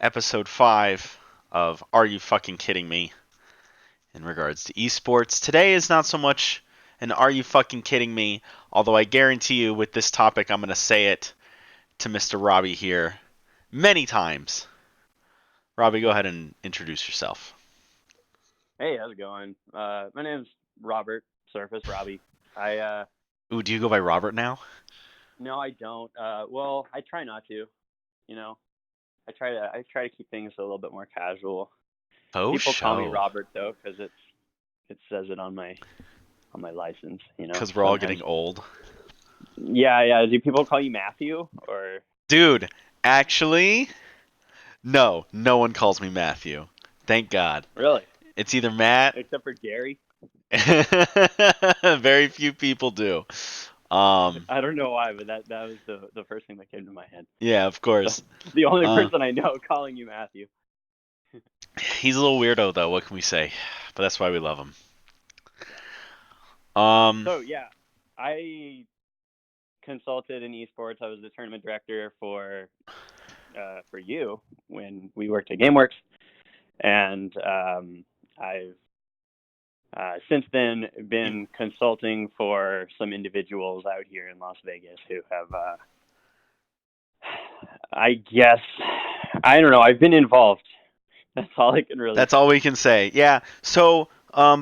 episode 5 of Are You Fucking Kidding Me in regards to esports. Today is not so much an Are You Fucking Kidding Me, although I guarantee you with this topic I'm going to say it to Mr. Robbie here many times. Robbie, go ahead and introduce yourself. Hey, how's it going? My name's Robert Surface Robbie. I Ooh, do you go by Robert now? No, I don't. Well, I try not to. You know, I try to keep things a little bit more casual. Oh, People call me show. Robert though, because it says it on my license. Because we're all Sometimes. getting old. Yeah, yeah. Do people call you Matthew or Dude, actually, no, no one calls me Matthew. Thank God. really? It's either Matt. Except for Gary. Very few people do. Um, I don't know why, but that was the first thing that came to my head. yeah, of The, course. the only Uh, person I know calling you Matthew. he's a little weirdo, though. What can we say? But that's why we love him. Yeah. Um, So yeah, I consulted in esports. I was the tournament director for you when we worked at GameWorks, and I've since then been consulting for some individuals out here in Las Vegas who have, I guess, I don't know. I've been involved. That's all I can really that's say. all we can say. Yeah. So,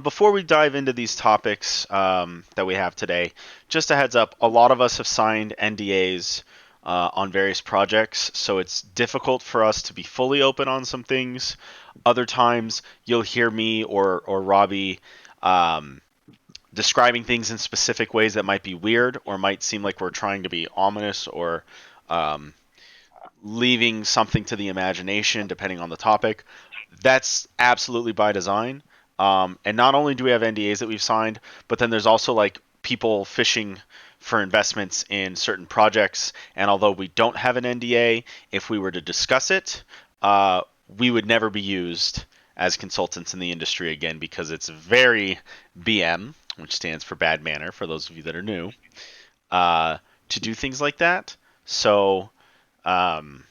before we dive into these topics that we have today, just a heads up: a lot of us have signed NDAs on various projects, so it's difficult for us to be fully open on some things. Other times, you'll hear me or Robbie um, describing things in specific ways that might be weird or might seem like we're trying to be ominous or um, leaving something to the imagination depending on the topic. That's absolutely by design. And not only do we have NDAs that we've signed, but then there's also like people fishing for investments in certain projects. And although we don't have an NDA, if we were to discuss it, we would never be used as consultants in the industry again because it's very BM, which stands for bad manner for those of you that are new, uh, to do things like that. So um,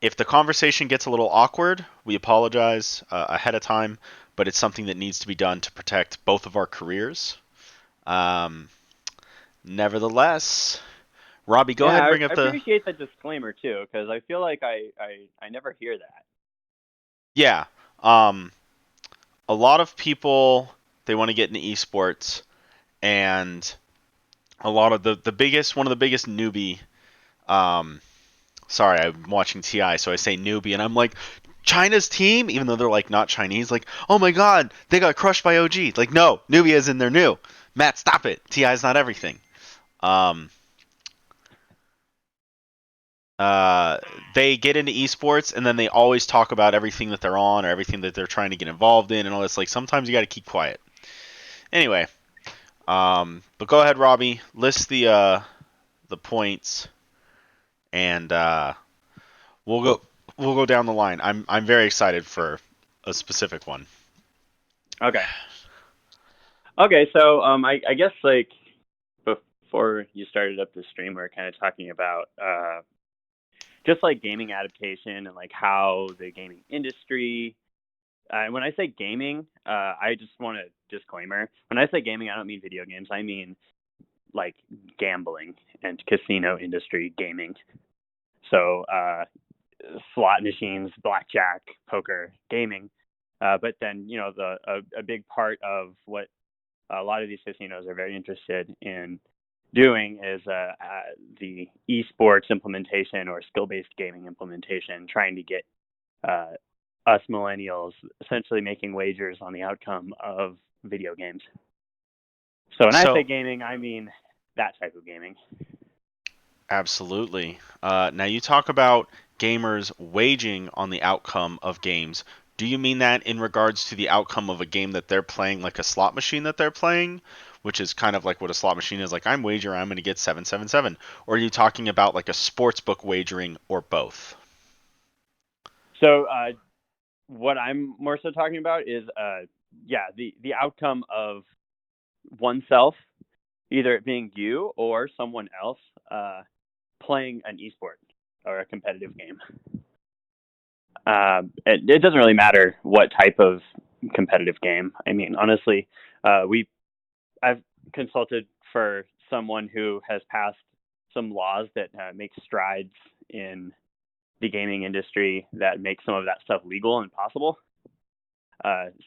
if the conversation gets a little awkward, we apologize ahead of time, but it's something that needs to be done to protect both of our careers. Um, Nevertheless, Robbie, go Yeah, ahead and bring up I the. appreciate the disclaimer too, because I feel like I never hear that. Yeah. Um, a lot of people, they want to get into esports, and a lot of the biggest, one of the biggest newbie. Um, Sorry, I'm watching TI, so I say newbie, and I'm like, China's team, even though they're like not Chinese, like, oh my god, they got crushed by OG. Like, no, newbie is in they're new. Matt, stop it. TI is not everything. Um, uh, they get into esports, and then they always talk about everything that they're on or everything that they're trying to get involved in, and all this. Like, sometimes you got to keep quiet. Anyway, but go ahead, Robbie. List the points, and we'll go down the line. I'm very excited for a specific one. Okay. Okay, so I guess like before you started up the stream, we are kind of talking about just like gaming adaptation and like how the gaming industry. When I say gaming, I just want a disclaimer. When I say gaming, I don't mean video games. I mean like gambling and casino industry gaming. So slot machines, blackjack, poker, gaming. But then a big part of what a lot of these casinos are very interested in doing is the esports implementation or skill-based gaming implementation, trying to get uh, us millennials essentially making wagers on the outcome of video games. So when I say So, gaming, I mean that type of gaming. absolutely. Now, you talk about gamers waging on the outcome of games. Do you mean that in regards to the outcome of a game that they're playing, like a slot machine that they're playing, which is kind of like what a slot machine is? Like, I'm wagering I'm going to get 777. Or are you talking about like a sports book wagering or both? So what I'm more so talking about is yeah, the outcome of oneself, either it being you or someone else, playing an esport or a competitive game. it doesn't really matter what type of competitive game. I mean, honestly, we I've consulted for someone who has passed some laws that make strides in the gaming industry that make some of that stuff legal and possible.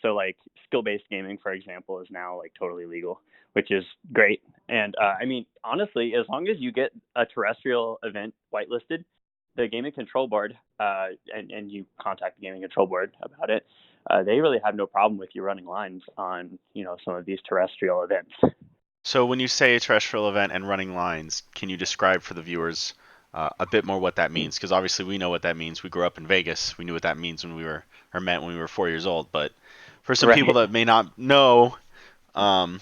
So like skill-based gaming, for example, is now like totally legal, which is great. And I mean, honestly, as long as you get a terrestrial event whitelisted, the gaming control board, and you contact the gaming control board about it, they really have no problem with you running lines on some of these terrestrial events. So when you say a terrestrial event and running lines, can you describe for the viewers a bit more what that means? Because obviously we know what that means. We grew up in Vegas. We knew what that means when we were, or meant when we were 4 years old. But for some people Right. that may not know, um,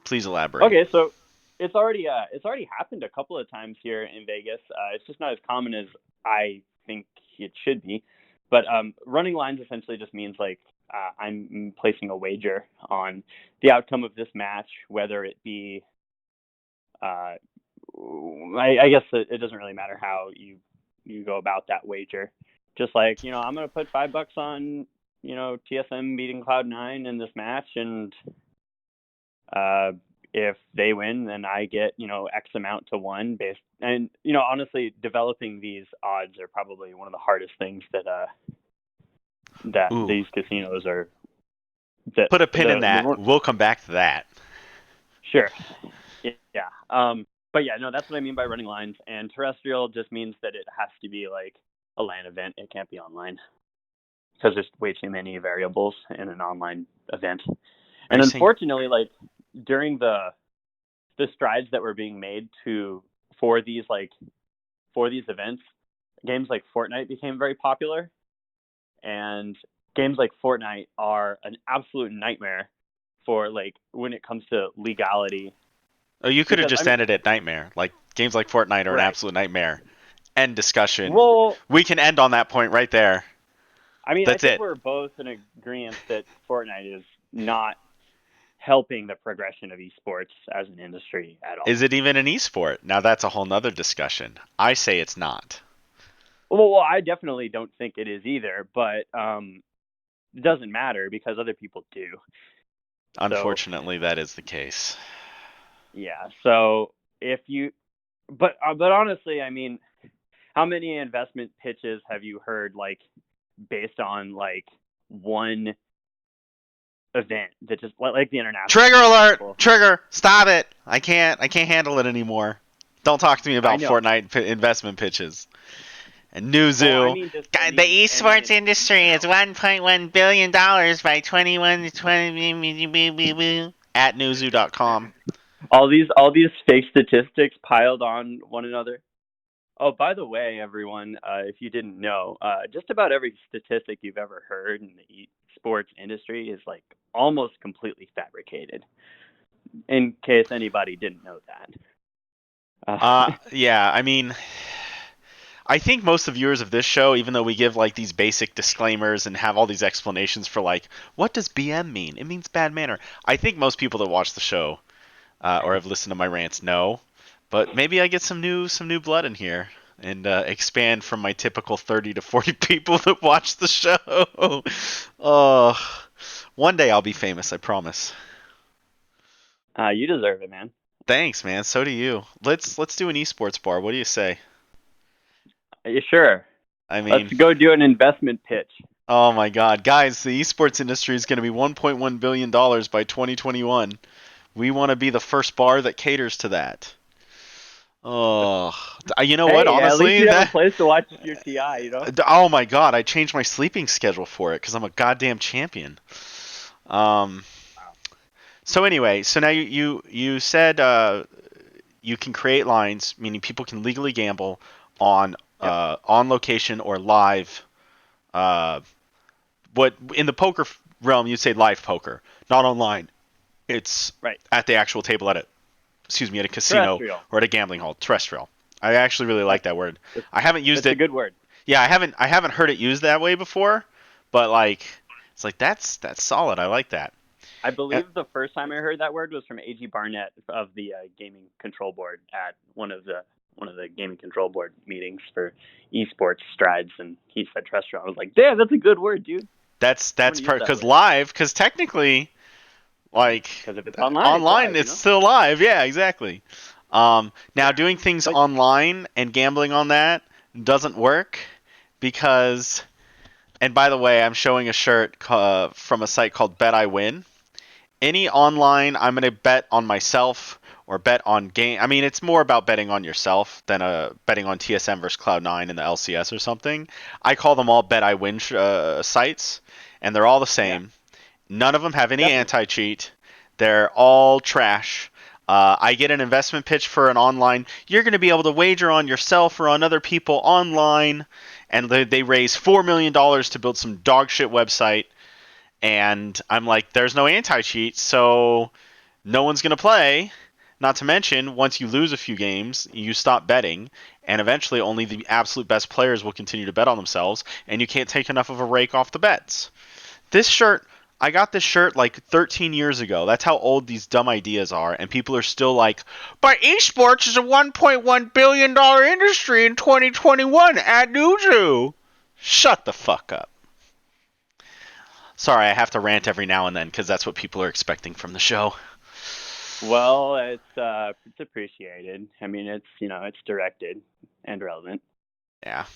please elaborate. Okay, so it's already happened a couple of times here in Vegas. It's just not as common as I think it should be. But running lines essentially just means like I'm placing a wager on the outcome of this match, whether it be uh, I guess it doesn't really matter how you go about that wager. Just like I'm gonna put $5 on TSM beating Cloud9 in this match, and uh, if they win, then I get X amount to one based. And honestly, developing these odds are probably one of the hardest things that Ooh, these casinos are. That put a pin in the that. We'll come back to that. Sure, yeah. But yeah, no, that's what I mean by running lines. And terrestrial just means that it has to be like a LAN event. It can't be online because there's way too many variables in an online event. Are And you saying unfortunately, like during the strides that were being made to for these like for these events, games like Fortnite became very popular, and games like Fortnite are an absolute nightmare for like when it comes to legality. Oh, you could have Because I just mean, ended at nightmare. Like games like Fortnite are an right? absolute nightmare. End discussion. Well, We can end on that point right there. I mean, I That's think it. we're both in agreement that Fortnite is not helping the progression of esports as an industry at Is all. it even an esport? Now that's a whole nother discussion. I say it's not. Well, I definitely don't think it is either, but it doesn't matter because other people do. So Unfortunately, that is the case. yeah, so if you, but honestly, I mean, how many investment pitches have you heard like based on like one event that just like the international Trigger for alert! example? Trigger! Stop it! I can't handle it anymore. Don't talk to me I about know. Fortnite investment pitches. And Well, I Newzoo. mean just The any esports industry is general. $1.1 billion by 2120 at newzoo.com. All these fake statistics piled on one another. Oh, by the way, everyone, if you didn't know, just about every statistic you've ever heard in the sports industry is like almost completely fabricated. In case anybody didn't know that. Yeah, I mean, I think most of the viewers of this show, even though we give like these basic disclaimers and have all these explanations for like what does BM mean? It means bad manner. I think most people that watch the show or have listened to my rants know, but maybe I get some new blood in here and expand from my typical 30 to 40 people that watch the show. Oh, one day I'll be famous, I promise. You deserve it, man. Thanks, man. So do you. Let's do an esports bar. What do you say? You sure? I Let's mean, go do an investment pitch. oh my God, guys, the esports industry is going to be $1.1 billion by 2021. We want to be the first bar that caters to that. Oh, you know what? Hey, at least Honestly, you have a that. place to watch your TI. Oh my God, I changed my sleeping schedule for it because I'm a goddamn champion. Um. Wow. So anyway, so now you said you can create lines, meaning people can legally gamble Yep. on location or live. Uh, what in the poker realm you'd say live poker, not online. It's Right. at the actual table at at a casino Terrestrial. or at a gambling hall, terrestrial. I actually really like That's that word. it's, I haven't used it's a it. good word. Yeah, I haven't heard it used that way before, but like it's like that's solid. I like that. I And, believe the first time I heard that word was from AG Barnett of the gaming control board at one of the one of the gaming control board meetings for esports strides, and he said terrestrial. I was like, damn, that's a good word, dude. I'm That's gonna use part that because word live, because technically, like because if it's online, it's online, live, it's still live. Yeah, exactly. Now Yeah, doing things but online and gambling on that doesn't work because. And by the way, I'm showing a shirt from a site called Bet I Win. Any online, I'm going to bet on myself or bet on game. I mean, it's more about betting on yourself than betting on TSM versus Cloud9 in the LCS or something. I call them all Bet I Win sites, and they're all the yeah, same. None of them have any definitely. anti cheat. They're all trash. I get an investment pitch for an online. You're going to be able to wager on yourself or on other people online, and they raise $4 million to build some dog shit website. And I'm like, there's no anti cheat, so no one's going to play. Not to mention, once you lose a few games, you stop betting, and eventually only the absolute best players will continue to bet on themselves, and you can't take enough of a rake off the bets. This shirt, I got this shirt like 13 years ago. That's how old these dumb ideas are, and people are still like, but esports is a $1.1 billion industry in 2021 at Nuzu. Shut the fuck up. Sorry, I have to rant every now and then because that's what people are expecting from the show. Well, it's appreciated. I mean, it's it's directed and relevant. Yeah.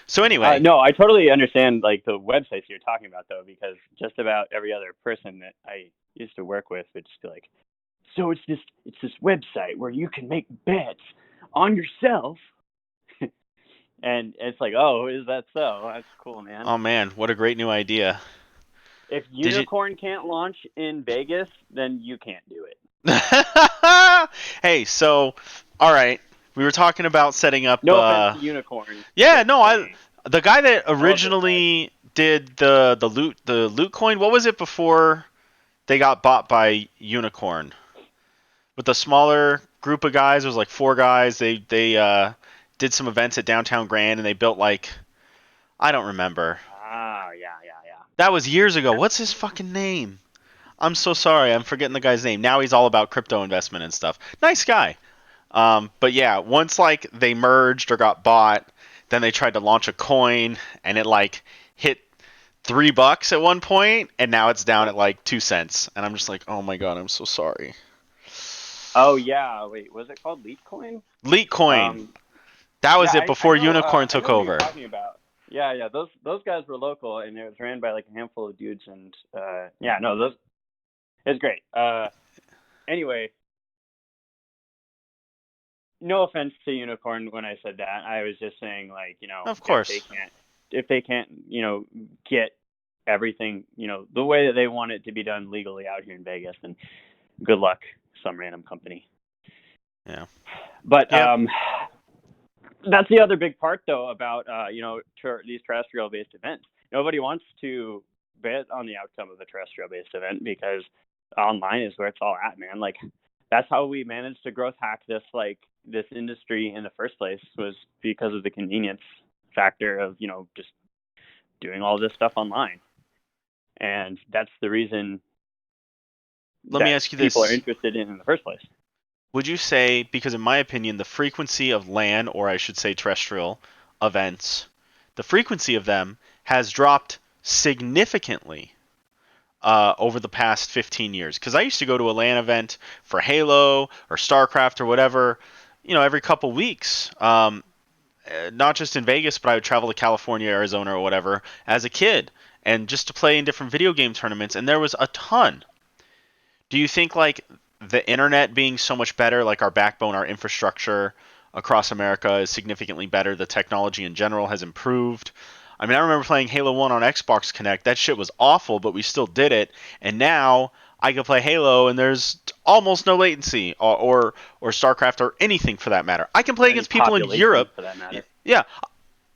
So anyway, No, I totally understand like the websites you're talking about though, because just about every other person that I used to work with would just be like, so it's this website where you can make bets on yourself, and it's like, oh, is that so? That's cool, man. oh man, what a great new idea. If Did you? Unicorn can't launch in Vegas, then you can't do it. Hey, so all right, we were talking about setting up. No offense to Unicorn, Yeah, just no, I saying. the guy that I love those guys. originally did the loot coin. What was it before they got bought by Unicorn? With the smaller group of guys, it was like four guys. They did some events at Downtown Grand, and they built like I don't remember. Ah, yeah, yeah, yeah. That was years ago. What's his fucking name? I'm so sorry. I'm forgetting the guy's name. Now he's all about crypto investment and stuff. Nice guy. But yeah, once like they merged or got bought, then they tried to launch a coin, and it like hit $3 at one point, and now it's down at like 2 cents. And I'm just like, oh my god, I'm so sorry. Oh yeah, wait, was it called LeetCoin? Leak coin. Um, That yeah, was it I before know Unicorn I took know who you're over. talking about. Yeah, yeah, those guys were local, and it was ran by like a handful of dudes, and yeah, no, those it's great. Anyway, no offense to Unicorn when I said that. I was just saying like Of if they course. can't get everything the way that they want it to be done legally out here in Vegas, then good luck, some random company. Yeah. But Yep. that's the other big part though about these terrestrial based events. Nobody wants to bet on the outcome of a terrestrial based event because online is where it's all at, man. Like that's how we managed to growth hack this industry in the first place, was because of the convenience factor of just doing all this stuff online. And that's the reason Let me that ask you people are this. interested in the first place. Would you say, because in my opinion, the frequency of LAN, or I should say terrestrial, events, the frequency of them has dropped significantly over the past 15 years? Because I used to go to a LAN event for Halo or StarCraft or whatever, every couple weeks. Not just in Vegas, but I would travel to California, Arizona, or whatever as a kid, and just to play in different video game tournaments. And there was a ton. Do you think like the internet being so much better, like our backbone, our infrastructure across America is significantly better, the technology in general has improved? I mean, I remember playing Halo 1 on Xbox Connect. That shit was awful, but we still did it. And now I can play Halo and there's almost no latency or StarCraft or anything for that matter. I can play Or any against people in population Europe. for that matter. Yeah,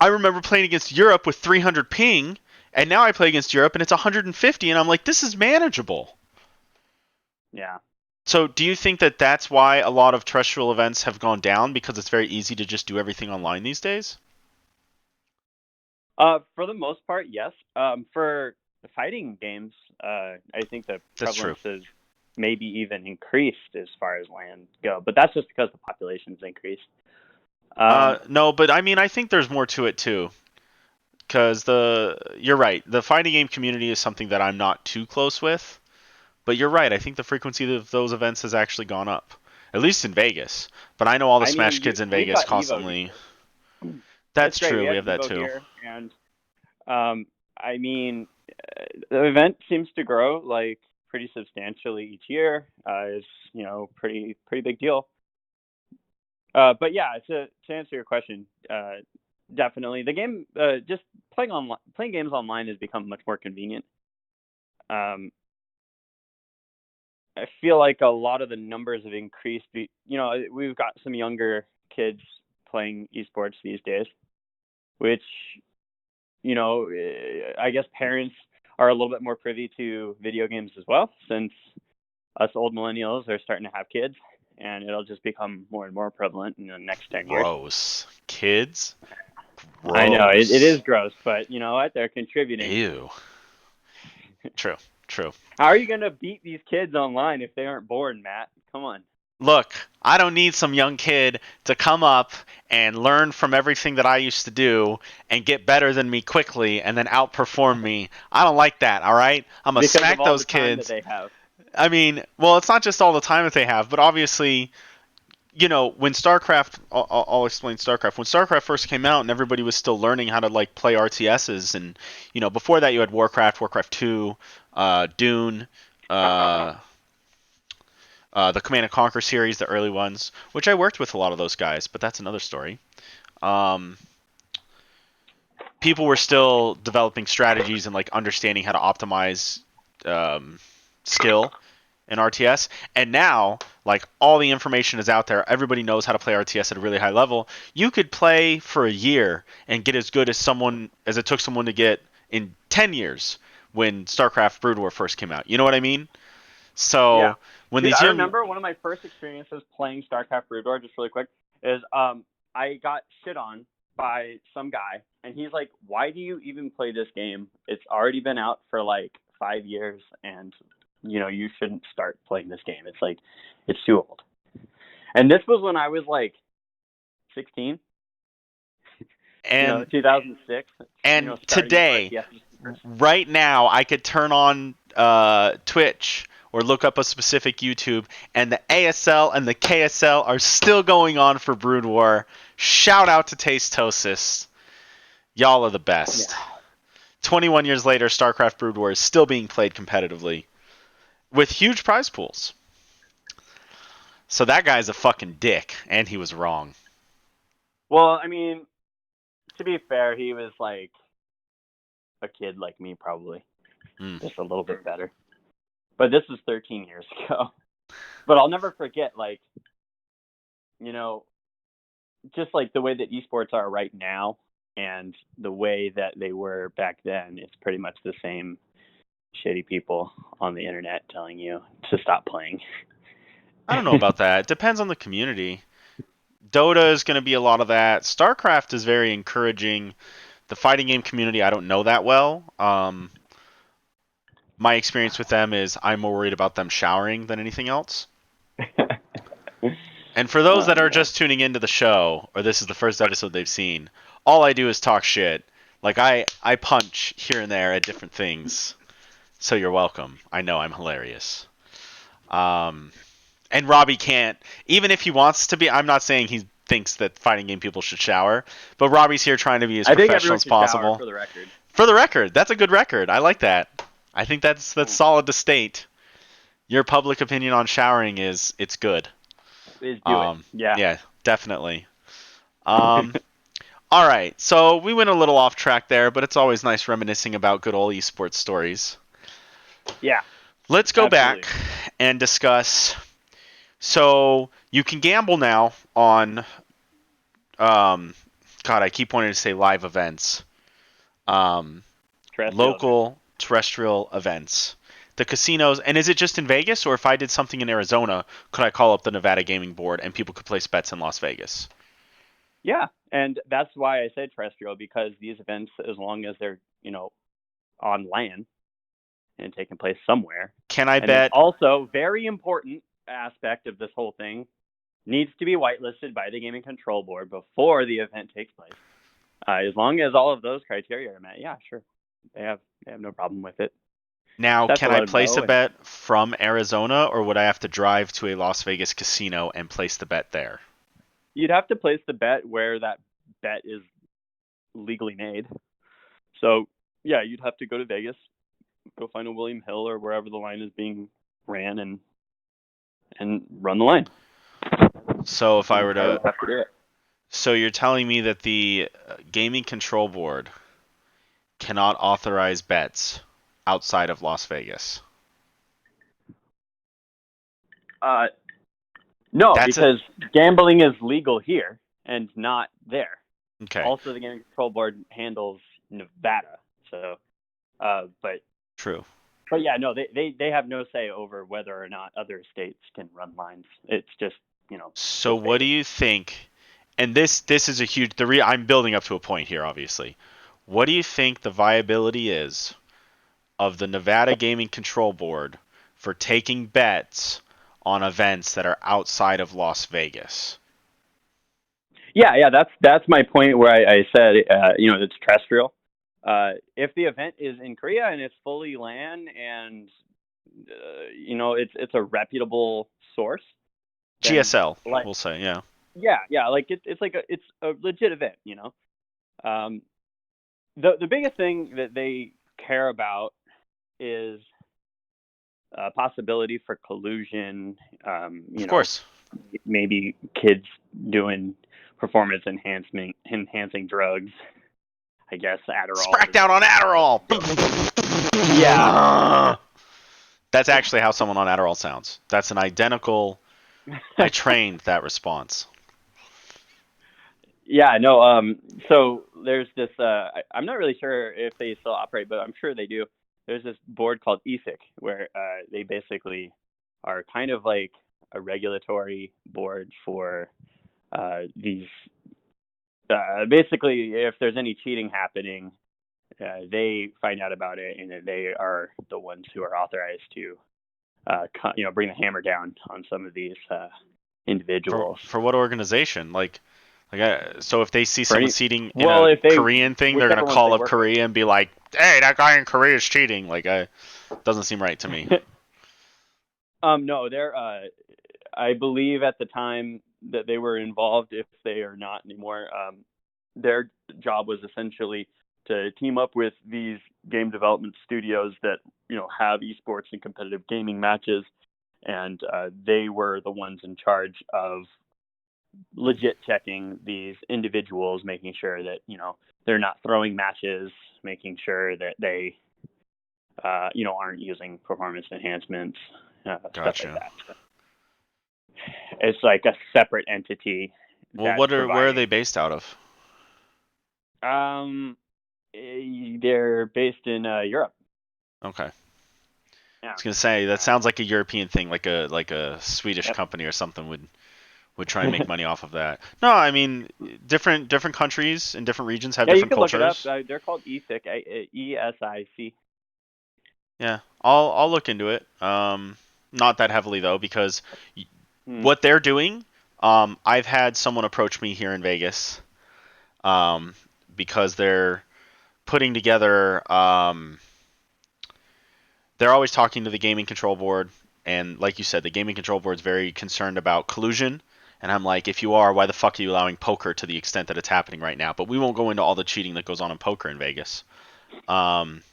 I remember playing against Europe with 300 ping, and now I play against Europe and it's 150 and I'm like, this is manageable. Yeah. So, do you think that that's why a lot of terrestrial events have gone down because it's very easy to just do everything online these days? For the most part, yes. For the fighting games, I think the That's true. prevalence has maybe even increased as far as land go, but that's just because the population's increased. Um, No, but I mean, I think there's more to it too. Because you're right. The fighting game community is something that I'm not too close with. But you're right. I think the frequency of those events has actually gone up, at least in Vegas. But I know all the I Smash mean, kids in we've Vegas got Evo constantly. here. That's It's great. true. We We have have that Evo too. here, and I mean, the event seems to grow like pretty substantially each year. It's pretty big deal. But yeah, to answer your question, definitely the game. Just playing games online has become much more convenient. Um, I feel like a lot of the numbers have increased. We've got some younger kids playing esports these days, which I guess parents are a little bit more privy to video games as well, since us old millennials are starting to have kids, and it'll just become more and more prevalent in the next 10 years. Gross. Kids? I know it Gross. is gross, but you know what? They're contributing. Ew. True. True. How are you going to beat these kids online if they aren't born, Matt? Come on. Look, I don't need some young kid to come up and learn from everything that I used to do and get better than me quickly and then outperform me. I don't like that, all right? I'm going to Because of smack all the those time that kids. they have. I mean, well, it's not just all the time that they have, but obviously, when StarCraft, I'll explain StarCraft. When StarCraft first came out and everybody was still learning how to like play RTSs, and before that you had Warcraft, Warcraft 2, Dune, uh, the Command and Conquer series, the early ones, which I worked with a lot of those guys, but that's another story. Um, People were still developing strategies and like understanding how to optimize um, skill in RTS. And now, like all the information is out there. Everybody knows how to play RTS at a really high level. You could play for a year and get as good as it took someone to get in 10 years when StarCraft Brood War first came out. You know what I mean? Yeah. So when Dude, these I young remember one of my first experiences playing StarCraft Brood War, just really quick, is I got shit on by some guy, and he's like, "Why do you even play this game? It's already been out for like 5 years, and you shouldn't start playing this game. It's like it's too old." And this was when I was like 16, and 2006, and starting in today, RTS. right now, I could turn on Twitch or look up a specific YouTube, and the ASL and the KSL are still going on for Brood War. Shout out to Tastosis. Y'all are the Yeah. best. 21 years later, StarCraft Brood War is still being played competitively with huge prize pools. So that guy's a fucking dick, and he was wrong. Well, I mean, to be fair, he was like a kid like me, probably, Mm. just a little bit better. But this was 13 years ago. But I'll never forget, like, you know, just like the way that esports are right now and the way that they were back then, it's pretty much the same shitty people on the internet telling you to stop playing. I don't know about that. It depends on the community. Dota is going to be a lot of that. StarCraft is very encouraging. The fighting game community, I don't know that well. My experience with them is I'm more worried about them showering than anything else. And for those that are No. just tuning into the show, or this is the first episode they've seen, all I do is talk shit. Like I punch here and there at different things. So you're welcome. I know I'm hilarious. Um, and Robbie can't, even if he wants to be. I'm not saying he thinks that fighting game people should shower, but Robbie's here trying to be as I think professional everyone as should shower, possible. for the record. For the record, that's a good record. I like that. I think that's Hmm. solid to state. Your public opinion on showering is it's good. Please do it. Yeah. Yeah, definitely. Um, all right, so we went a little off track there, but it's always nice reminiscing about good old esports stories. Yeah, Let's go back absolutely. and discuss. So you can gamble now on, um, God, I keep wanting to say live events, um, Terrestrial events. local terrestrial events. The casinos, and is it just in Vegas, or if I did something in Arizona, could I call up the Nevada Gaming Board and people could place bets in Las Vegas? Yeah, and that's why I said terrestrial, because these events, as long as they're on land and taking place somewhere, Can I and then bet also very important aspect of this whole thing, needs to be whitelisted by the Gaming Control Board before the event takes place. As long as all of those criteria are met, yeah, sure, they have no problem with it. Now, Just have to can I let them place know. a And bet from Arizona, or would I have to drive to a Las Vegas casino and place the bet there? you'd have to place the bet where that bet is legally made. So yeah, you'd have to go to Vegas, go find a William Hill or wherever the line is being ran, and run the line. So if I That's were how to, you have to do it. so you're telling me that the gaming control board cannot authorize bets outside of Las Vegas? Uh, no, That's a because gambling is legal here and not there. okay. Also, the Gaming Control Board handles Nevada. So, but True. yeah, no, they have no say over whether or not other states can run lines. It's just So just what do Vegas. you think? And this is a huge. I'm building up to a point here, obviously. What do you think the viability is of the Nevada Gaming Control Board for taking bets on events that are outside of Las Vegas? Yeah, that's my point where I said it's terrestrial. If the event is in Korea and it's fully LAN and it's a reputable source, then GSL, like we'll say, yeah. yeah, like it's a legit event. Um, the biggest thing that they care about is possibility for collusion. Of course. Maybe kids doing performance enhancing drugs. I guess Adderall is Sprackdown like on Adderall. yeah. That's actually how someone on Adderall sounds. That's an identical. I trained that response. Yeah, no. So there's this. I'm not really sure if they still operate, but I'm sure they do. There's this board called ESIC where they basically are kind of like a regulatory board for these. Basically, if there's any cheating happening, they find out about it, and they are the ones who are authorized to, bring the hammer down on some of these individuals. For what organization? So if they see For someone any, cheating in well, a if they, Korean thing, they're gonna whichever ones call they up work with. Korea and be like, "Hey, that guy in Korea is cheating." Doesn't seem right to me. No, they're. I believe at the time that they were involved, if they are not anymore, their job was essentially to team up with these game development studios that have esports and competitive gaming matches, and they were the ones in charge of legit checking these individuals, making sure that they're not throwing matches, making sure that they aren't using performance enhancements, stuff like Gotcha. that. So it's like a separate entity Well, that's where are they providing. based out of? Um, they're based in Europe. Okay. I Yeah. was gonna say that Uh, sounds like a European thing, like a Swedish yep. company or something would try and make money off of that. No, I mean different countries and different regions have Yeah, you different can look it up. cultures. They're called ESIC, ESIC. Yeah, I'll look into it. Not that heavily though, because Hmm. what they're doing, I've had someone approach me here in Vegas, um, because they're putting together. They're always talking to the gaming control board, and like you said, the gaming control board is very concerned about collusion. And I'm like, if you are, why the fuck are you allowing poker to the extent that it's happening right now? But we won't go into all the cheating that goes on in poker in Vegas. Um,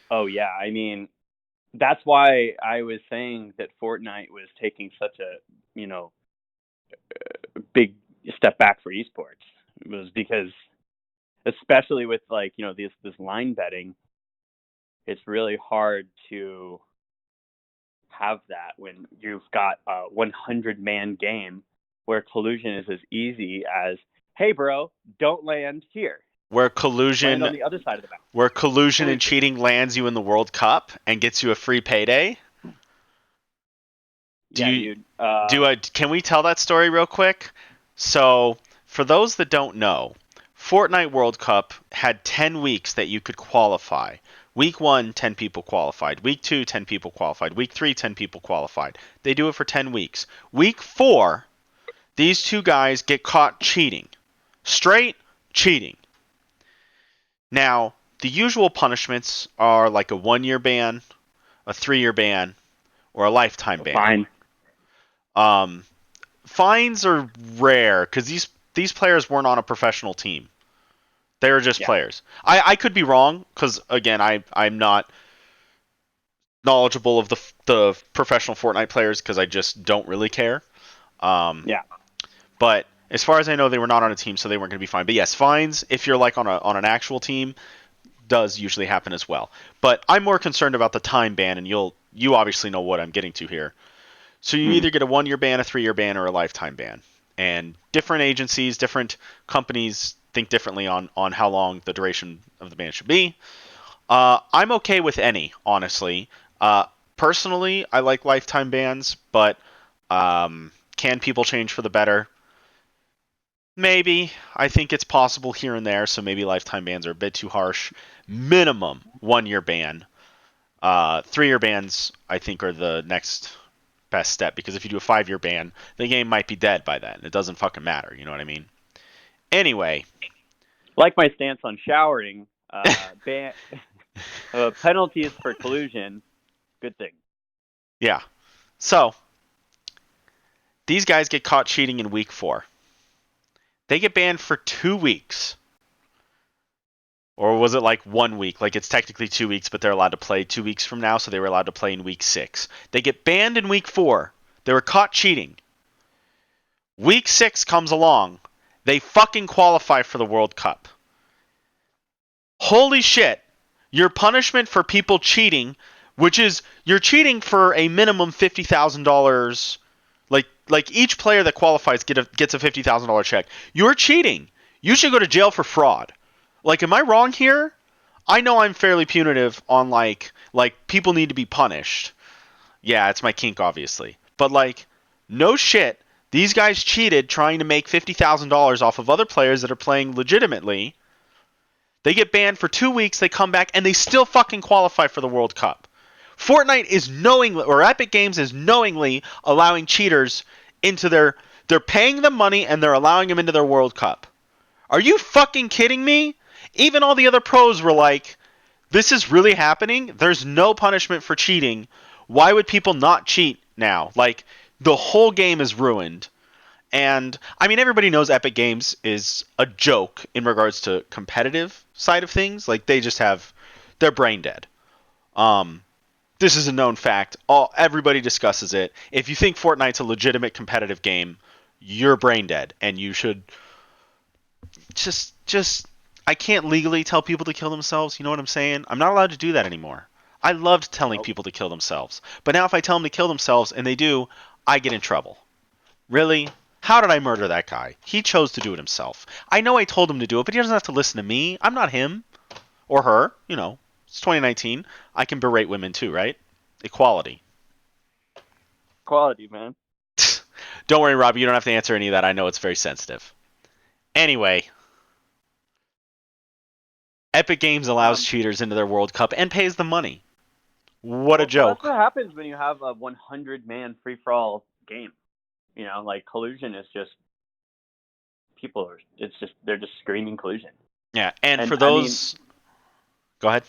Oh yeah, I mean that's why I was saying that Fortnite was taking such a big step back for esports. It was because especially with like this line betting, it's really hard to have that when you've got a 100-man game where collusion is as easy as, hey bro, don't land here, where land collusion on the other side of the map. where collusion and Collusion. cheating lands you in the World Cup and gets you a free payday. Do Yeah, you dude. can we tell that story real quick? So, for those that don't know, Fortnite World Cup had 10 weeks that you could qualify. Week 1, 10 people qualified. Week 2, 10 people qualified. Week 3, 10 people qualified. They do it for 10 weeks. Week 4, These two guys get caught cheating. Straight cheating. Now, the usual punishments are like a 1 year ban, a 3 year ban, or a lifetime ban. Fine. Um, Fines are rare because these players weren't on a professional team. They were just Yeah. players. I could be wrong because again I'm not knowledgeable of the professional Fortnite players because I just don't really care. Um, Yeah. but as far as I know, they were not on a team, so they weren't going to be fined. But yes, fines if you're like on an actual team does usually happen as well. But I'm more concerned about the time ban, and you obviously know what I'm getting to here. So you Hmm. either get a 1 year ban, a 3 year ban, or a lifetime ban. And different agencies, different companies think differently on how long the duration of the ban should be. I'm okay with any, honestly. Personally, I like lifetime bans, but can people change for the better? Maybe. I think it's possible here and there, so maybe lifetime bans are a bit too harsh. Minimum 1 year ban. 3 year bans, I think, are the next best step because if you do a 5 year ban, the game might be dead by then. It doesn't fucking matter. You know what I mean? Anyway, Like my stance on showering, penalties for collusion, good thing. yeah. So these guys get caught cheating in week 4. They get banned for 2 weeks. Or was it like 1 week? Like it's technically 2 weeks, but they're allowed to play 2 weeks from now, so they were allowed to play in week 6. They get banned in week 4. They were caught cheating. Week 6 comes along. They fucking qualify for the World Cup. Holy shit. Your punishment for people cheating, which is you're cheating for a minimum $50,000. Like each player that qualifies gets a $50,000 check. You're cheating. You should go to jail for fraud. Like, am I wrong here? I know I'm fairly punitive on like people need to be punished. Yeah, it's my kink, obviously. But like, no shit. These guys cheated trying to make $50,000 off of other players that are playing legitimately. They get banned for 2 weeks. They come back and they still fucking qualify for the World Cup. Fortnite is knowingly, or Epic Games is knowingly allowing cheaters into their. They're paying them money and they're allowing them into their World Cup. Are you fucking kidding me? Even all the other pros were like, this is really happening. There's no punishment for cheating. Why would people not cheat now? Like, the whole game is ruined. And I mean, everybody knows Epic Games is a joke in regards to competitive side of things. Like, they just have, they're brain dead. Um, this is a known fact. Everybody discusses it. If you think Fortnite's a legitimate competitive game, you're brain dead, and you should just I can't legally tell people to kill themselves. You know what I'm saying? I'm not allowed to do that anymore. I loved telling Nope. people to kill themselves, but now if I tell them to kill themselves and they do, I get in trouble. Really? How did I murder that guy? He chose to do it himself. I know I told him to do it, but he doesn't have to listen to me. I'm not him or her. You know, it's 2019. I can berate women too, right? Equality. Quality, man. Don't worry, Robbie. You don't have to answer any of that. I know it's very sensitive. Anyway, Epic Games allows Um, cheaters into their World Cup and pays them money. What a well, that's what joke. happens when you have a 100-man free for all game. Like collusion is just people are. It's just they're just screaming collusion. Yeah, and And for I mean, those, go ahead.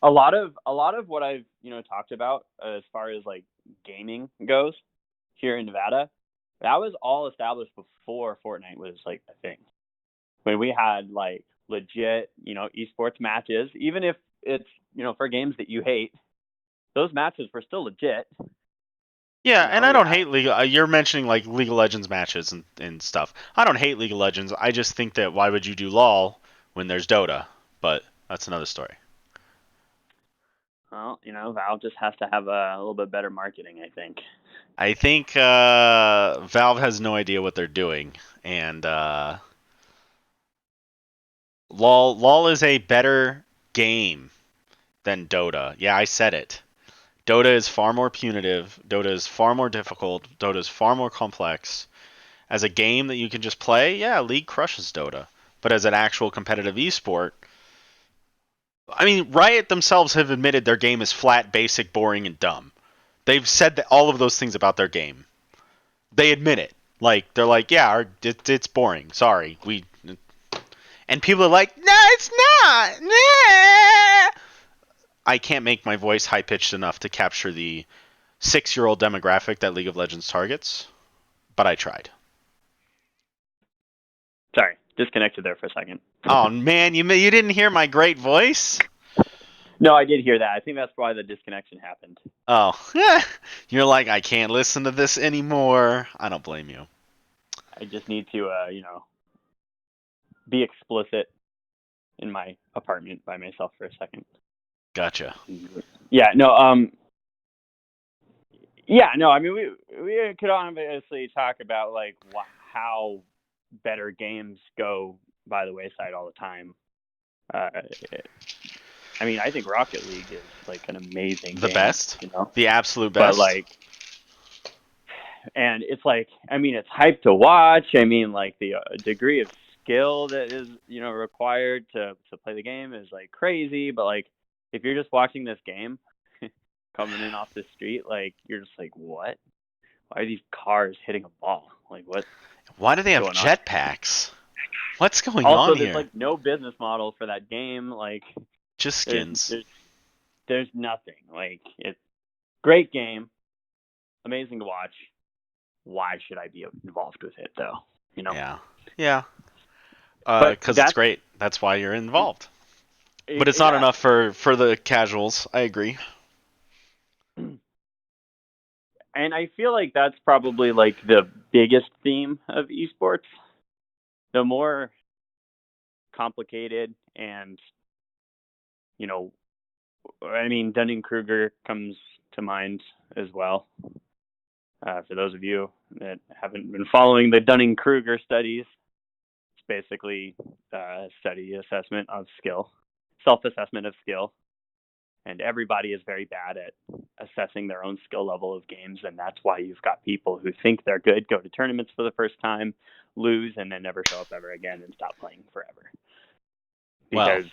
a lot of what I've talked about as far as like gaming goes here in Nevada, that was all established before Fortnite was like a thing. When we had like legit, esports matches, even if it's for games that you hate, those matches were still legit. Yeah, and I We don't had hate League. You're mentioning like League of Legends matches and stuff. I don't hate League of Legends. I just think that why would you do LOL when there's Dota? But that's another story. well, Valve just has to have a little bit better marketing, I think. I think Valve has no idea what they're doing, and LOL is a better game than Dota. Yeah, I said it. Dota is far more punitive. Dota is far more difficult. Dota is far more complex. As a game that you can just play, yeah, League crushes Dota. But as an actual competitive esport, I mean, Riot themselves have admitted their game is flat, basic, boring, and dumb. They've said that all of those things about their game. They admit it. Like they're like, yeah, it's boring. Sorry, we. And people are like, no, it's not. Nah. I can't make my voice high pitched enough to capture the 6-year-old demographic that League of Legends targets, but I tried. Sorry, disconnected there for a second. Oh man, you didn't hear my great voice? No, I did hear that. I think that's why the disconnection happened. Oh, you're like, I can't listen to this anymore. I don't blame you. I just need to, be explicit in my apartment by myself for a second. Gotcha. Yeah, no, yeah, no. I mean, we could obviously talk about like how better games go by the wayside all the time. Uh, I mean, I think Rocket League is like an amazing The game, best? you know. The absolute But best? like, and it's like, I mean, it's hype to watch. I mean, like the degree of skill that is, required to play the game is like crazy. But like, if you're just watching this game coming in off the street, like you're just like, what? Why are these cars hitting a ball? Like, what's Why do they have going on? jetpacks? What's going on Also, there's here? like no business model for that game. Like, Just there's skins. there's there's nothing. Like, it's great game, amazing to watch. Why should I be involved with it though? You know. Yeah. Yeah. But Because it's great. That's why you're involved. But it's not yeah. enough for the casuals. I agree. And I feel like that's probably like the biggest theme of esports. The more complicated and, you know, I mean, Dunning Kruger comes to mind as well. For those of you that haven't been following the Dunning Kruger studies, it's basically study assessment of skill, self assessment of skill. And everybody is very bad at assessing their own skill level of games. And that's why you've got people who think they're good, go to tournaments for the first time, lose, and then never show up ever again and stop playing forever. Well, Because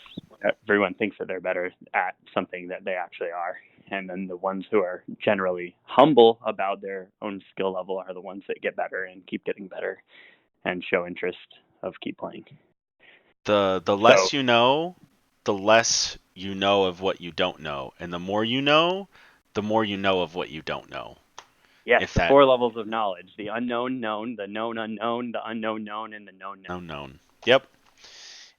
everyone thinks that they're better at something that they actually are. And then the ones who are generally humble about their own skill level are the ones that get better and keep getting better and show interest of keep playing. the So less you know, the less you know of what you don't know, and the more you know of what you don't know. yes, If the that four levels of knowledge: the unknown known, the known unknown, the unknown known, and the known known. unknown. Yep.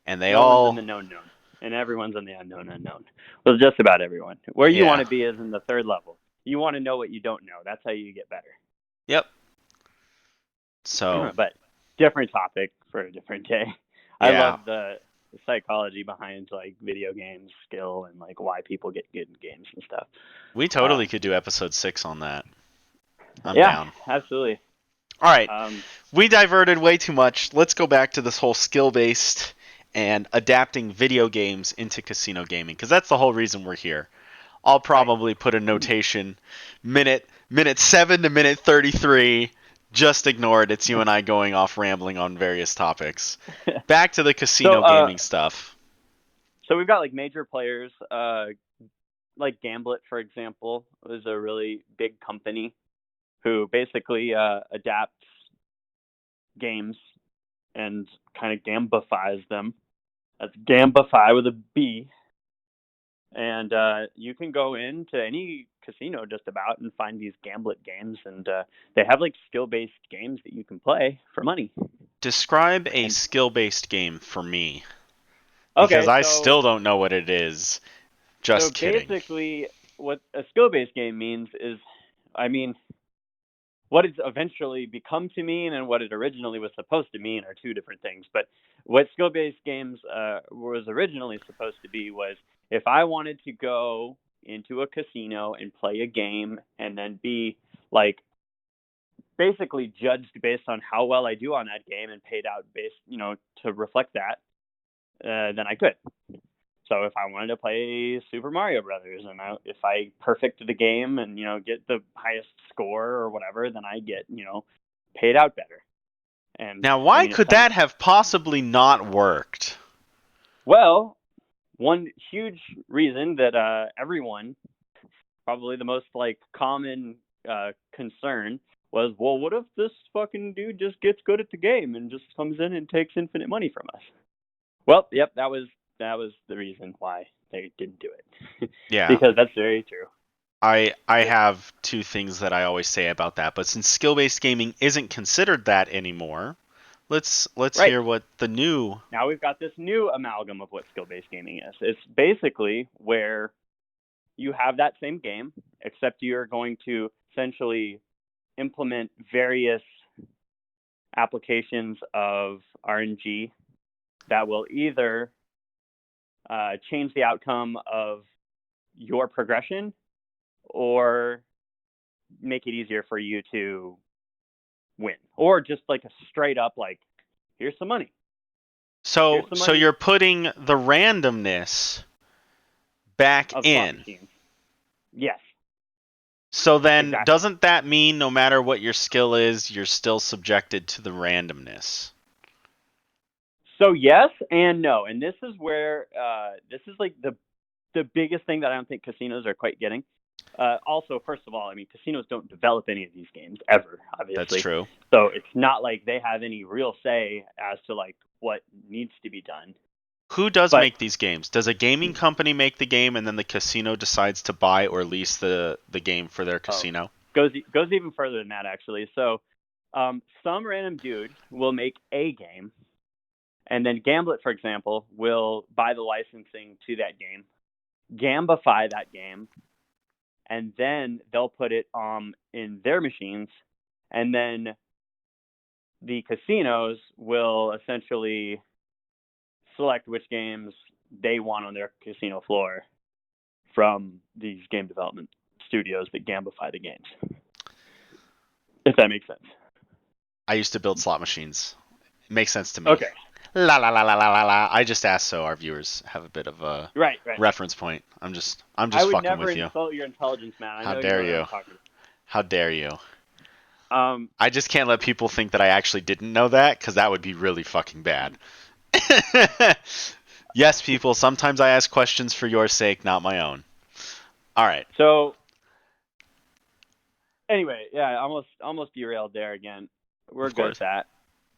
And they No one's in all the known known, and everyone's in the unknown unknown. Well, just about everyone. Where you want yeah. to be is in the third level. You want to know what you don't know. That's how you get better. Yep. So, But different topic for a different day. I yeah. love the psychology behind like video games skill and like why people get good in games and stuff. We Uh, totally could do episode 6 on that. I'm yeah, down. absolutely. All right. Um, We diverted way too much. Let's go back to this whole skill-based and adapting video games into casino gaming because that's the whole reason we're here. I'll right. probably put a notation minute 7 to minute 33. Just ignore it. It's you and I going off rambling on various topics. Back to the so casino gaming stuff. so we've got like major players, like Gamblet, for example, is a really big company who basically adapts games and kind of gambifies them. That's Gambify with a B. And you can go into any casino just about and find these Gamblet games, and they have like skill-based games that you can play for money. Describe a And skill-based game for me because okay, I so still don't know what it is. Just kidding. basically, what a skill-based game means is, I mean, what it's eventually become to mean and what it originally was supposed to mean are two different things. But what skill-based games was originally supposed to be was if I wanted to go into a casino and play a game and then be like basically judged based on how well I do on that game and paid out based, to reflect that, then I could. So if I wanted to play Super Mario Brothers and if I perfect the game and get the highest score or whatever, then I get paid out better. And Now, I why mean, it could sounds that have possibly not worked? well. One huge reason that everyone, probably the most like common concern, was, well, what if this fucking dude just gets good at the game and just comes in and takes infinite money from us? Well, yep, that was the reason why they didn't do it. Yeah. Because that's very true. I have two things that I always say about that, but since skill-based gaming isn't considered that anymore, let's Right. hear what the new. Now we've got this new amalgam of what skill-based gaming is. It's basically where you have that same game, except you're going to essentially implement various applications of RNG that will either change the outcome of your progression or make it easier for you to win, or just like a straight up like, here's some money, here's some So money you're putting the randomness back of slot in. machines. Yes, So then, exactly. doesn't that mean no matter what your skill is, you're still subjected to the randomness? So yes and no, and this is where this is like the biggest thing that I don't think casinos are quite getting. Also, first of all, I mean, casinos don't develop any of these games ever, That's obviously. true. So it's not like they have any real say as to like what needs to be done. Who does But make these games? Does a gaming company make the game and then the casino decides to buy or lease the game for their oh, casino? goes even further than that actually. So some random dude will make a game, and then Gamblet, for example, will buy the licensing to that game, gambify that game, and then they'll put it in their machines, and then the casinos will essentially select which games they want on their casino floor from these game development studios that gamify the games. If that makes sense. I used to build slot machines. It makes sense to me. Okay. La la la la la la la. I just asked so our viewers have a bit of a Right, right. reference point. I'm just I would fucking never with you. insult your intelligence, man. I How know you know dare what I'm you? talking How dare you? about. I just can't let people think that I actually didn't know that because that would be really fucking bad. Yes, people, sometimes I ask questions for your sake, not my own. All right. So anyway, yeah, almost derailed there again. We're Of good at course. that.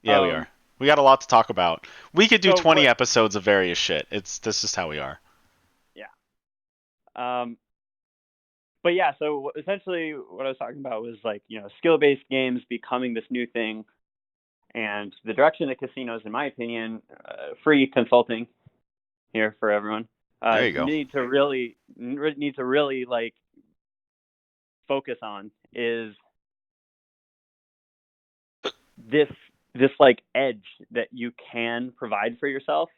Yeah, we are. We got a lot to talk about. We could do So 20 what? episodes of various shit. This is how we are. Yeah. Um, but yeah, so essentially what I was talking about was like, skill-based games becoming this new thing, and the direction of casinos, in my opinion, free consulting here for everyone, There you go. need to really like focus on is this this like edge that you can provide for yourself,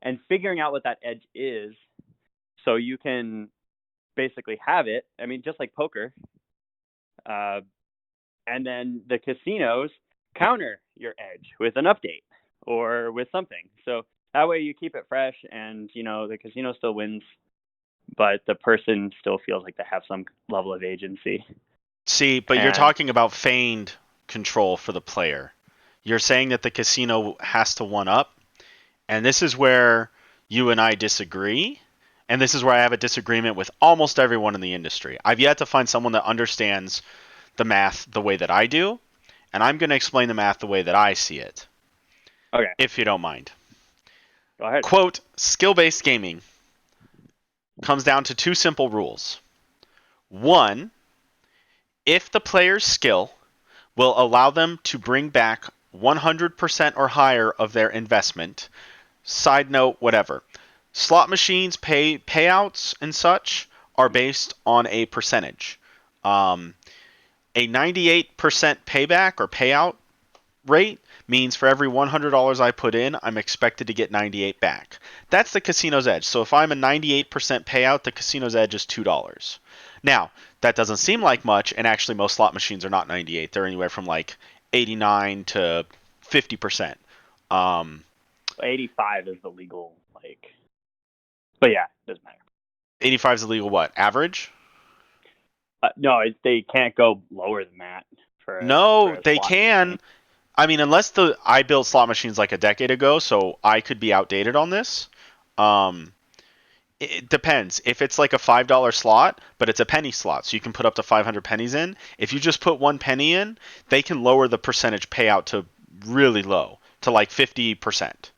and figuring out what that edge is so you can basically have it. I mean, just like poker, uh, and then the casinos counter your edge with an update or with something. So that way you keep it fresh, and the casino still wins, but the person still feels like they have some level of agency. See, but you're And talking about feigned control for the player. You're saying that the casino has to one up, and this is where you and I disagree. And this is where I have a disagreement with almost everyone in the industry. I've yet to find someone that understands the math the way that I do, and I'm going to explain the math the way that I see it, okay, if you don't mind. go ahead. Quote, skill based gaming comes down to two simple rules. One, if the player's skill will allow them to bring back 100% or higher of their investment, side note, whatever. Slot machines payouts and such are based on a percentage. Um, a 98% payback or payout rate means for every $100 I put in, I'm expected to get 98 back. That's the casino's edge. So if I'm a 98% payout, the casino's edge is $2. Now, that doesn't seem like much, and actually most slot machines are not 98. They're anywhere from like 89 to 50%. Um, 85 is the legal, like, but yeah, it doesn't matter. 85 is illegal what? Average? No, they can't go lower than that for No, a they slot machine. can. I mean, unless I built slot machines like a decade ago, so I could be outdated on this. Um, It depends. If it's like a $5 slot, but it's a penny slot, so you can put up to 500 pennies in. If you just put one penny in, they can lower the percentage payout to really low, to like 50%.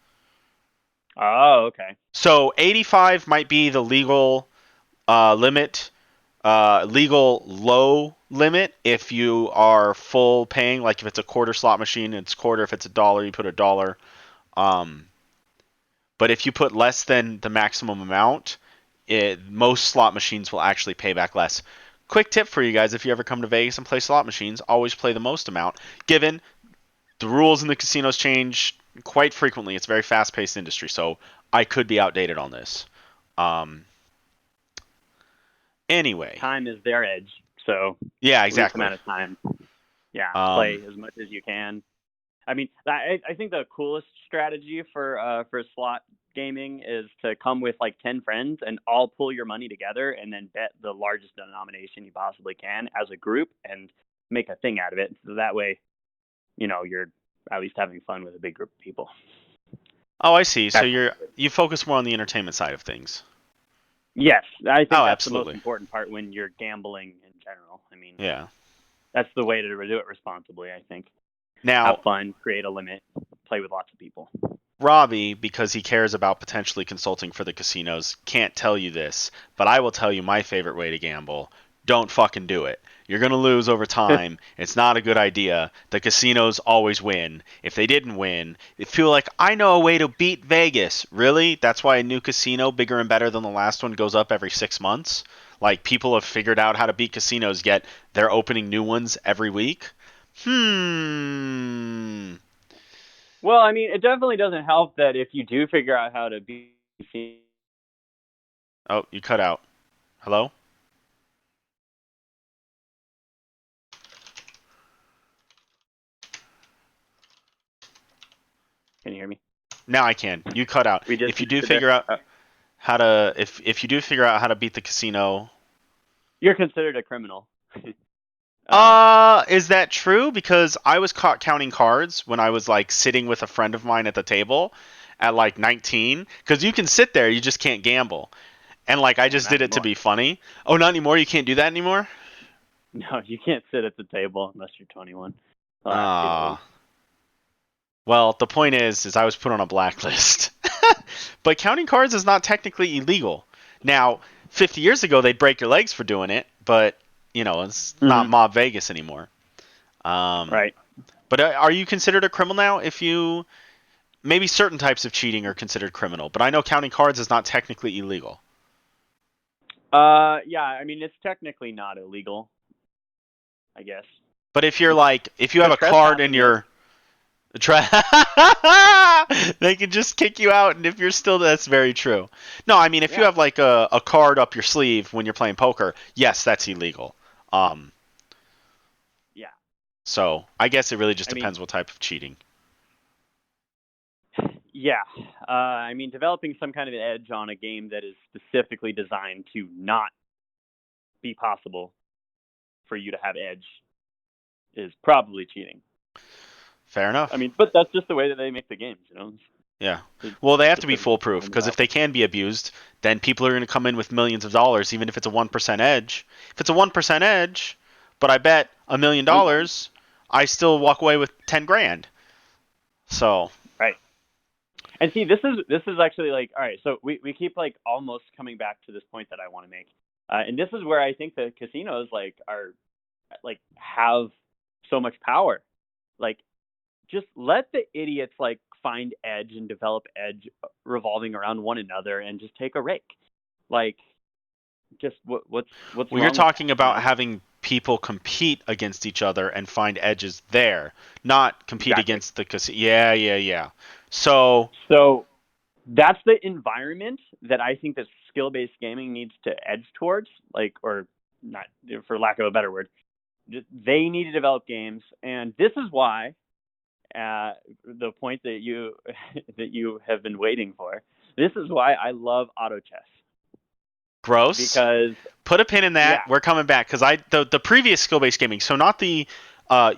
Oh, okay. So 85 might be the legal limit, legal low limit if you are full paying. Like if it's a quarter slot machine, it's quarter. If it's a dollar, you put a dollar. Um, but if you put less than the maximum amount, most slot machines will actually pay back less. Quick tip for you guys: if you ever come to Vegas and play slot machines, always play the most amount. Given the rules in the casinos change quite frequently, it's a very fast-paced industry, so I could be outdated on this. Um, anyway, Time is their edge, so yeah, least exactly. amount of time. Yeah, Um, play as much as you can. I mean, I think the coolest strategy for slot gaming is to come with like 10 friends and all pull your money together and then bet the largest denomination you possibly can as a group and make a thing out of it. So that way, you're at least having fun with a big group of people. oh, I see. So That's you focus more on the entertainment side of things. Yes, I think Oh, that's the most absolutely. important part when you're gambling in general. I mean, Yeah. that's the way to do it responsibly, I think. Have Now, fun, create a limit, play with lots of people. Robbie, because he cares about potentially consulting for the casinos, can't tell you this, but I will tell you my favorite way to gamble. Don't fucking do it. You're going to lose over time. It's not a good idea. The casinos always win. If they didn't win, they feel like, I know a way to beat Vegas. Really? That's why a new casino, bigger and better than the last one, goes up every 6 months? Like, people have figured out how to beat casinos, yet they're opening new ones every week? Hmm. Well, I mean, it definitely doesn't help that if you do figure out how to be. Oh, you cut out. Hello? Can you hear me? Now I can. You cut out. We just If you do missed it there. figure out how to if you do figure out how to beat the casino, You're considered a criminal. uh, is that true? Because I was caught counting cards when I was like sitting with a friend of mine at the table at like 19 cuz you can sit there, you just can't gamble. And like I no, just not did it to anymore. be funny. Oh, not anymore. You can't do that anymore? No, you can't sit at the table unless you're 21. They'll ask you to leave. Ah. Well, the point is I was put on a blacklist. But counting cards is not technically illegal. Now, 50 years ago they'd break your legs for doing it, but it's not Mm-hmm. Mob Vegas anymore. Um, Right. but are you considered a criminal now? If you maybe certain types of cheating are considered criminal, but I know counting cards is not technically illegal. Yeah. I mean, it's technically not illegal, I guess. But if you're like, if you have Because a card in trespassing is. your Try. They can just kick you out, and if you're still, that's very true. No, I mean, if you Yeah. have like a card up your sleeve when you're playing poker, yes, that's illegal. Um, Yeah. so I guess it really just I mean, depends what type of cheating. yeah. I mean, developing some kind of an edge on a game that is specifically designed to not be possible for you to have edge is probably cheating. Fair I enough. mean, but that's just the way that they make the games. Yeah. It's Well, they have to just be the foolproof design because if they development. can be abused, then people are going to come in with millions of dollars, even if it's a 1% edge. If it's a 1% edge, but I bet Mm-hmm. $1 million, I still walk away with 10 grand. So, Right. And see, this is actually like, all right. So we keep like almost coming back to this point that I want to make, and this is where I think the casinos like are like have so much power. Like, just let the idiots like find edge and develop edge revolving around one another, and just take a rake. Like, just what's well, you're wrong with that? talking about having people compete against each other and find edges there, not compete Exactly. against the casino. Yeah, yeah, yeah. So, So that's the environment that I think that skill-based gaming needs to edge towards, like, or not, for lack of a better word. They need to develop games, and this is why the point that you that you have been waiting for. This is why I love auto chess gross. because Put a pin in that. yeah, We're coming back because the previous skill based gaming. So not the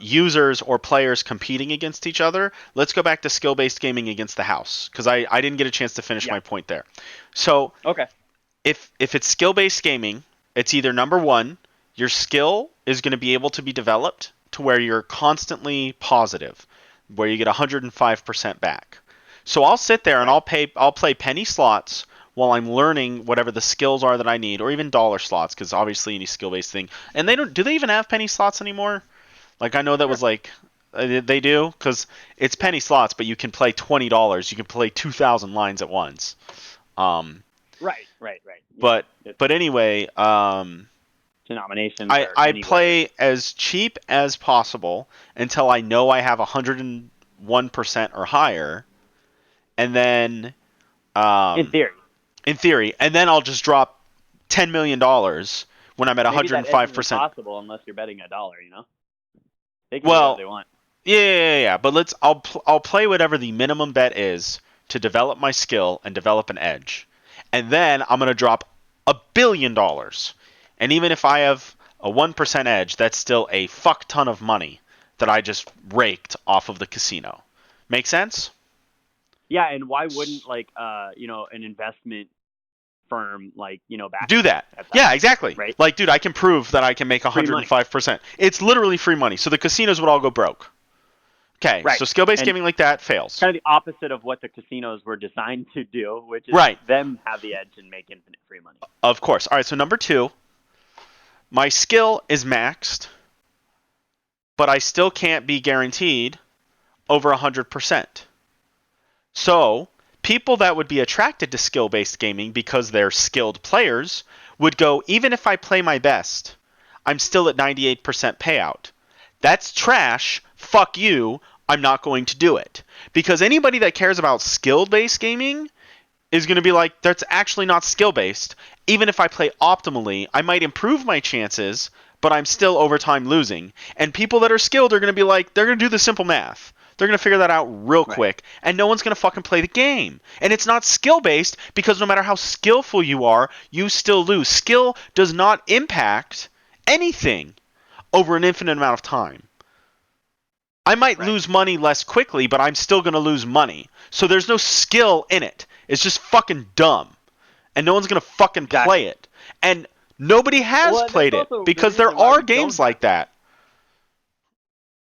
users or players competing against each other. Let's go back to skill based gaming against the house because I didn't get a chance to finish yeah, my point there. So okay, if it's skill based gaming, it's either number one, your skill is going to be able to be developed to where you're constantly positive, where you get 105% back. So I'll sit there and Right. I'll play penny slots while I'm learning whatever the skills are that I need, or even dollar slots, because obviously any skill based thing. And they don't do they even have penny slots anymore? Like I know that Sure. was like they do because it's Yeah. penny slots, but you can play $20. You can play 2,000 lines at once. Um, Right. Right. Right. Yeah. but It's but anyway, denominations I or I anywhere. play as cheap as possible until I know I have 101% or higher, and then In um, theory, in theory, and then I'll just drop $10 million when I'm at maybe that edge isn't 105%. possible unless you're betting a dollar. They can do whatever Well, they want. yeah. But I'll play whatever the minimum bet is to develop my skill and develop an edge, and then I'm gonna drop $1 billion. And even if I have a 1% edge, that's still a fuck ton of money that I just raked off of the casino. Make sense? Yeah, and why wouldn't an investment firm back Do you that. at that Yeah, point, exactly. right? Like, dude, I can prove that I can make Free money. 105%. It's literally free money. So the casinos would all go broke. Okay, Right. so skill based And gaming like that fails. kind of the opposite of what the casinos were designed to do, which is Right. them have the edge and make infinite free money. Of course. All right, so number two, my skill is maxed, but I still can't be guaranteed over 100%. So, people that would be attracted to skill based gaming because they're skilled players would go, even if I play my best, I'm still at 98% payout. That's trash. Fuck you. I'm not going to do it. Because anybody that cares about skill based gaming is going to be like, that's actually not skill based. Even if I play optimally, I might improve my chances, but I'm still over time losing. And people that are skilled are going to be like, they're going to do the simple math. They're going to figure that out real Right. quick, and no one's going to fucking play the game. And it's not skill based because no matter how skillful you are, you still lose. Skill does not impact anything over an infinite amount of time. I might Right. lose money less quickly, but I'm still going to lose money. So there's no skill in it. It's just fucking dumb. And no one's going to fucking play Exactly. it. And nobody has Well, that's played it also the because there reason why are we don't games have like that.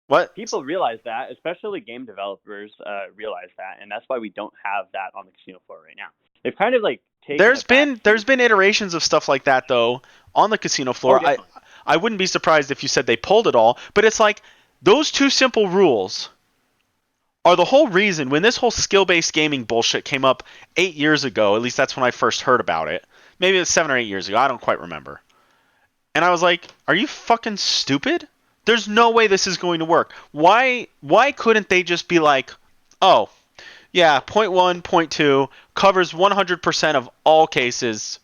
What? people realize that, especially game developers realize that, and that's why we don't have that on the casino floor right now. They've kind of like taken a There's back been there's seat. been iterations of stuff like that though on the casino Oh, floor. definitely. I wouldn't be surprised if you said they pulled it all, but it's like those two simple rules are the whole reason when this whole skill-based gaming bullshit came up 8 years ago. At least that's when I first heard about it. Maybe it was 7 or 8 years ago. I don't quite remember. And I was like, "Are you fucking stupid? There's no way this is going to work. Why couldn't they just be like, "Oh, yeah, point 1, point 2 covers 100% of all cases.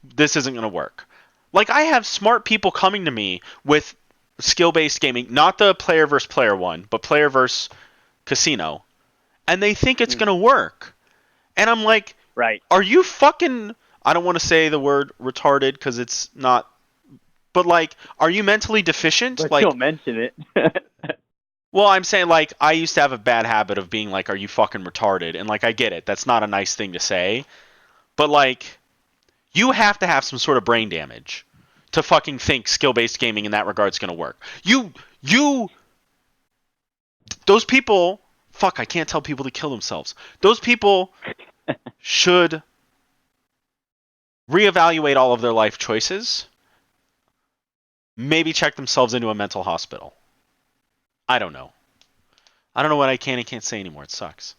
This isn't going to work." Like I have smart people coming to me with skill-based gaming, not the player versus player one, but player versus casino, and they think it's going Mm. to work. And I'm like, Right. "Are you fucking I don't want to say the word retarded cuz it's not, but like, are you mentally deficient? But you'll Like, mention it. well, I'm saying like I used to have a bad habit of being like, "Are you fucking retarded?" And like I get it. That's not a nice thing to say, but like you have to have some sort of brain damage to fucking think skill-based gaming in that regard is going to work. You those people, fuck, I can't tell people to kill themselves. Those people should reevaluate all of their life choices, maybe check themselves into a mental hospital. I don't know. I don't know what I can and can't say anymore. It sucks.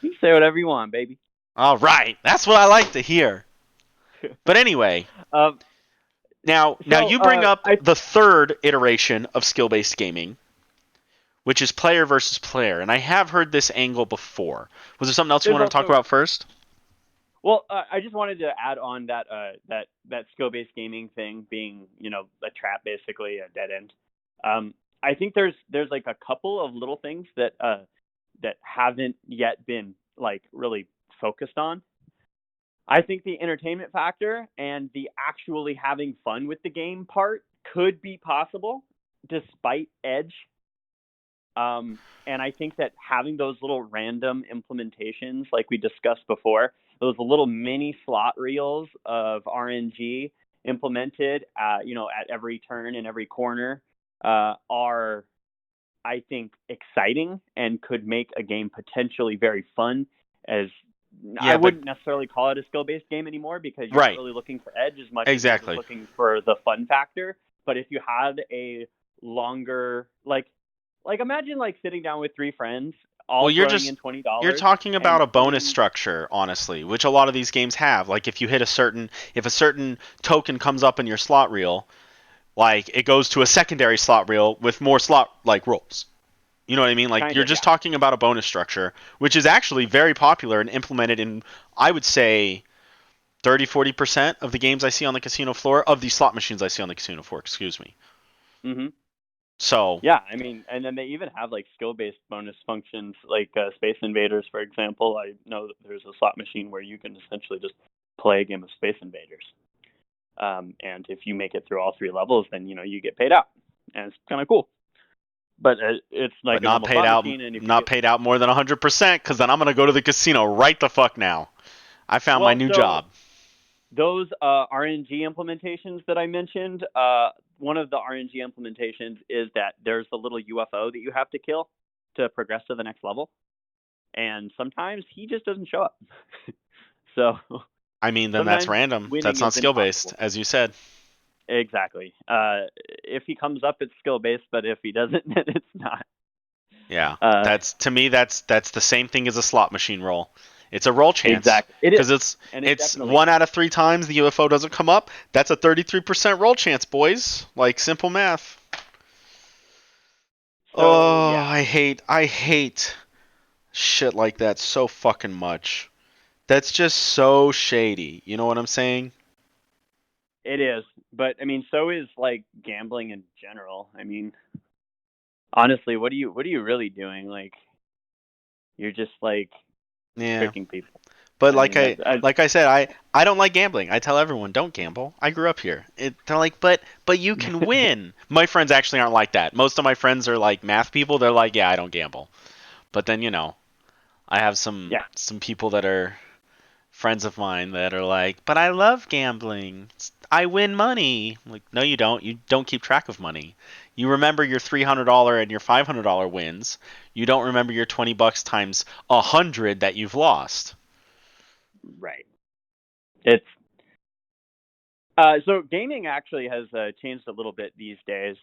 You say whatever you want, baby. All right, that's what I like to hear. But anyway, um, now so you bring up I the third iteration of skill-based gaming, which is player versus player, and I have heard this angle before. Was there something else you there's wanted to talk also about first? well, I just wanted to add on that that skill based gaming thing being a trap, basically a dead end. I think there's like a couple of little things that haven't yet been like really focused on. I think the entertainment factor and the actually having fun with the game part could be possible despite Edge. And I think that having those little random implementations, like we discussed before, those little mini slot reels of RNG implemented, at every turn and every corner, are, I think, exciting and could make a game potentially very fun. As I Yeah, but wouldn't necessarily call it a skill-based game anymore, because you're not right, really looking for edge as much as you're just exactly. looking for the fun factor. But if you had a longer, like imagine like sitting down with three friends, Well, all you're throwing just in twenty you're dollars talking about and a bonus putting. structure, honestly, which a lot of these games have. Like if you hit a certain if a certain token comes up in your slot reel, like it goes to a secondary slot reel with more slot like rolls. You know what I mean? Like Kind you're of, just yeah. talking about a bonus structure, which is actually very popular and implemented in, I would say, 30-40% of the games I see on the casino floor, of the slot machines I see on the casino floor, excuse me. Hmm. So, Yeah, I mean, and then they even have like skill-based bonus functions, like Space Invaders, for example. I know that there's a slot machine where you can essentially just play a game of Space Invaders, and if you make it through all three levels, then you get paid out, and it's kind of cool. But it's but like a normal slot machine, and if you not get paid out more than 100% cuz then I'm going to go to the casino right the fuck now. I found my well, new so job. those RNG implementations that I mentioned, one of the RNG implementations is that there's the little UFO that you have to kill to progress to the next level, and sometimes he just doesn't show up. So I mean, then that's sometimes random. winning That's is not skill based, impossible. as you said. Exactly. If he comes up, it's skill based, but if he doesn't, then it's not. Yeah. Uh, That's to me that's the same thing as a slot machine roll. It's a roll chance exactly. It is, cuz and it it's definitely 1 is. out of 3 times the UFO doesn't come up. That's a 33% roll chance, boys. Like simple math. So Oh, yeah, I hate shit like that so fucking much. That's just so shady. You know what I'm saying? it is. But I mean, so is like gambling in general. I mean, honestly, what are you really doing? Like, you're just like Yeah. tricking people. But I mean, like I said, I don't like gambling. I tell everyone don't gamble. I grew up here. They're like, but you can win. My friends actually aren't like that. Most of my friends are like math people. They're like, yeah, I don't gamble. But then I have yeah, some people that are friends of mine that are like, but I love gambling. I win money. I'm like, no, you don't. You don't keep track of money. You remember your $300 and your $500 wins. You don't remember your $20 times 100 that you've lost. right. It's so gaming actually has changed a little bit these days,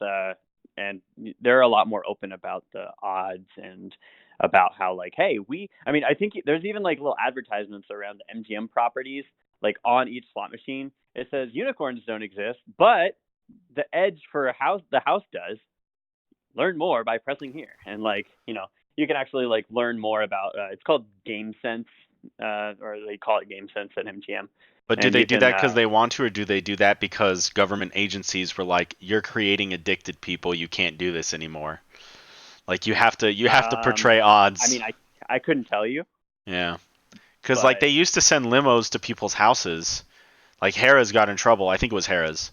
and they're a lot more open about the odds and about how, like, hey, I mean, I think there's even like little advertisements around the MGM properties, like on each slot machine. It says unicorns don't exist, but the edge for the house does. Learn more by pressing here, and like you can actually like learn more about. It's called Game Sense, or they call it Game Sense at MGM, But do and they you do can. that because they want to, or do they do that because government agencies were like, "You're creating addicted people. You can't do this anymore." Like you have to Um, portray I odds. mean, I couldn't tell you, Yeah, because like but they used to send limos to people's houses. Like Harrah's got in trouble. I think it was Harrah's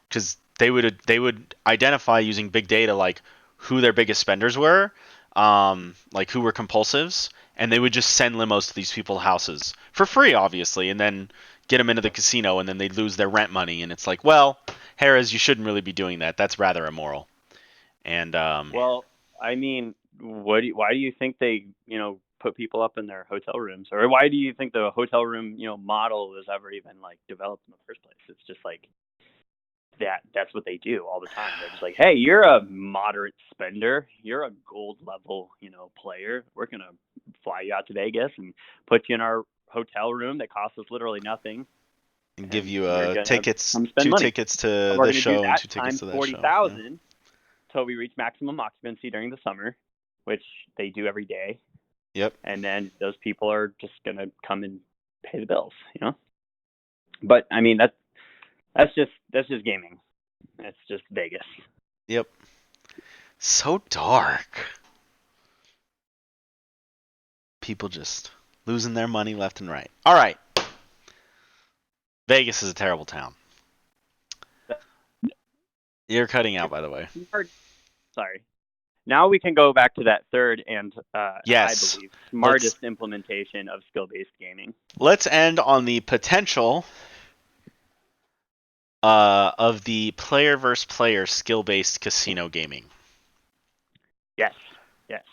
because they would identify using big data like who their biggest spenders were, like who were compulsives, and they would just send limos to these people's houses for free, obviously, and then get them into the casino, and then they'd lose their rent money. And it's like, well, Harrah's, you shouldn't really be doing that. That's rather immoral. And well, I mean, why do you think they put people up in their hotel rooms, or why do you think the hotel room model was ever even like developed in the first place? It's just like that's what they do all the time. They're just like, hey, you're a moderate spender, you're a gold level player. We're gonna fly you out to Vegas and put you in our hotel room that costs us literally nothing, give and you you're gonna tickets, come spend two money. tickets And to we're this gonna do show and that 2 tickets times to that forty show. Yeah. thousand till we reach maximum occupancy during the summer, which they do every day. Yep. And then those people are just gonna come and pay the bills. But I mean that's just gaming. That's just Vegas. Yep. So dark. People just losing their money left and right. All right. Vegas is a terrible town. You're cutting out, by the way. Sorry. Now we can go back to that third and I Yes. believe Let's smartest implementation of skill-based gaming. let's end on the potential of the player versus player skill-based casino gaming. Yes, yes.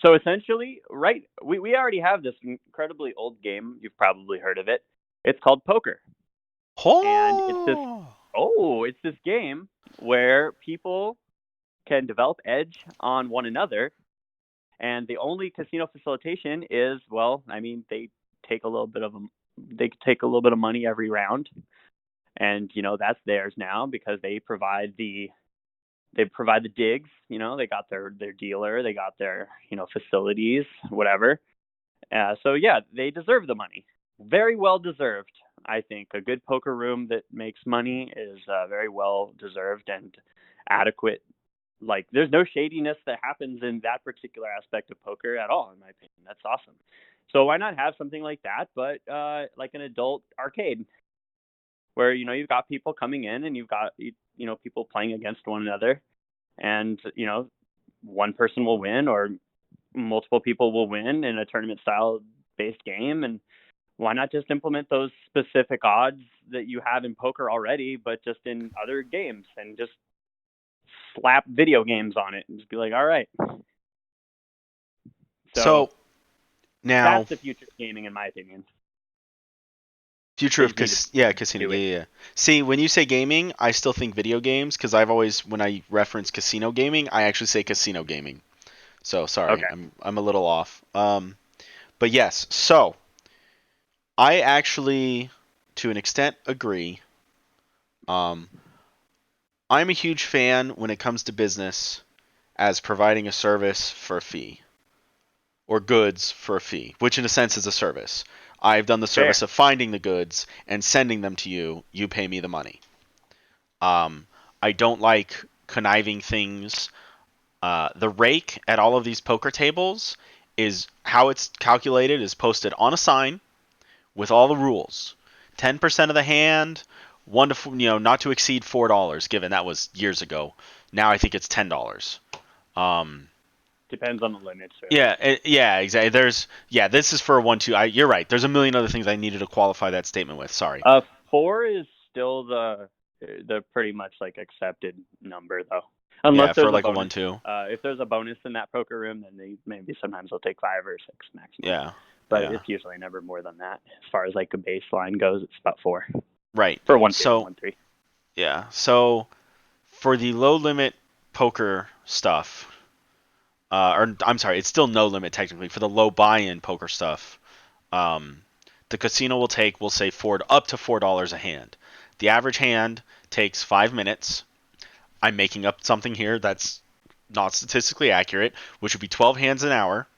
So essentially, right, we already have this incredibly old game. You've probably heard of it. It's called poker, and Oh. it's this game where people can develop edge on one another, and the only casino facilitation is, well, I mean, take a little bit of they take a little bit of money every round, and that's theirs now because they provide the digs. They got their dealer, they got their facilities, whatever. So yeah, they deserve the money. Very well deserved. I think a good poker room that makes money is very well deserved and adequate. Like, there's no shadiness that happens in that particular aspect of poker at all, in my opinion. That's awesome. So why not have something like that, but like an adult arcade where you've got people coming in and you've got people playing against one another, and one person will win or multiple people will win in a tournament style based game. And why not just implement those specific odds that you have in poker already, but just in other games, and just slap video games on it and just be like, all right. So So now, that's the future of gaming, in my opinion. future They of just need to casino. do Yeah, it. yeah, yeah. See, when you say gaming, I still think video games because I've always, when I reference casino gaming, I actually say casino gaming. So sorry, Okay. I'm a little off. But yes, so I actually, to an extent, agree. Um, I'm a huge fan when it comes to business as providing a service for a fee or goods for a fee, which in a sense is a service. I've done the service Fair. of finding the goods and sending them to you. You pay me the money. Um, I don't like conniving things. The rake at all of these poker tables is how it's calculated is posted on a sign with all the rules. 10% of the hand, one to not to exceed $4. Given that was years ago, now I think it's $10. Um, Depends on the limits, really. yeah, yeah, exactly. This is for a 1-2. You're right. There's a million other things I needed to qualify that statement with. Sorry. 4 is still the pretty much like accepted number, though, unless Yeah, for there's a like a bonus. 1-2. If there's a bonus in that poker room, then maybe sometimes they'll take 5 or 6 maximum, Yeah, but yeah, it's usually never more than that. As far as like a baseline goes, it's about 4 right. for 1-2, So 1-3. yeah, so for the low limit poker stuff, or I'm sorry, it's still no limit technically for the low buy-in poker stuff. Um, the casino will say up to $4 a hand. The average hand takes 5 minutes. I'm making up something here that's not statistically accurate, which would be 12 hands an hour.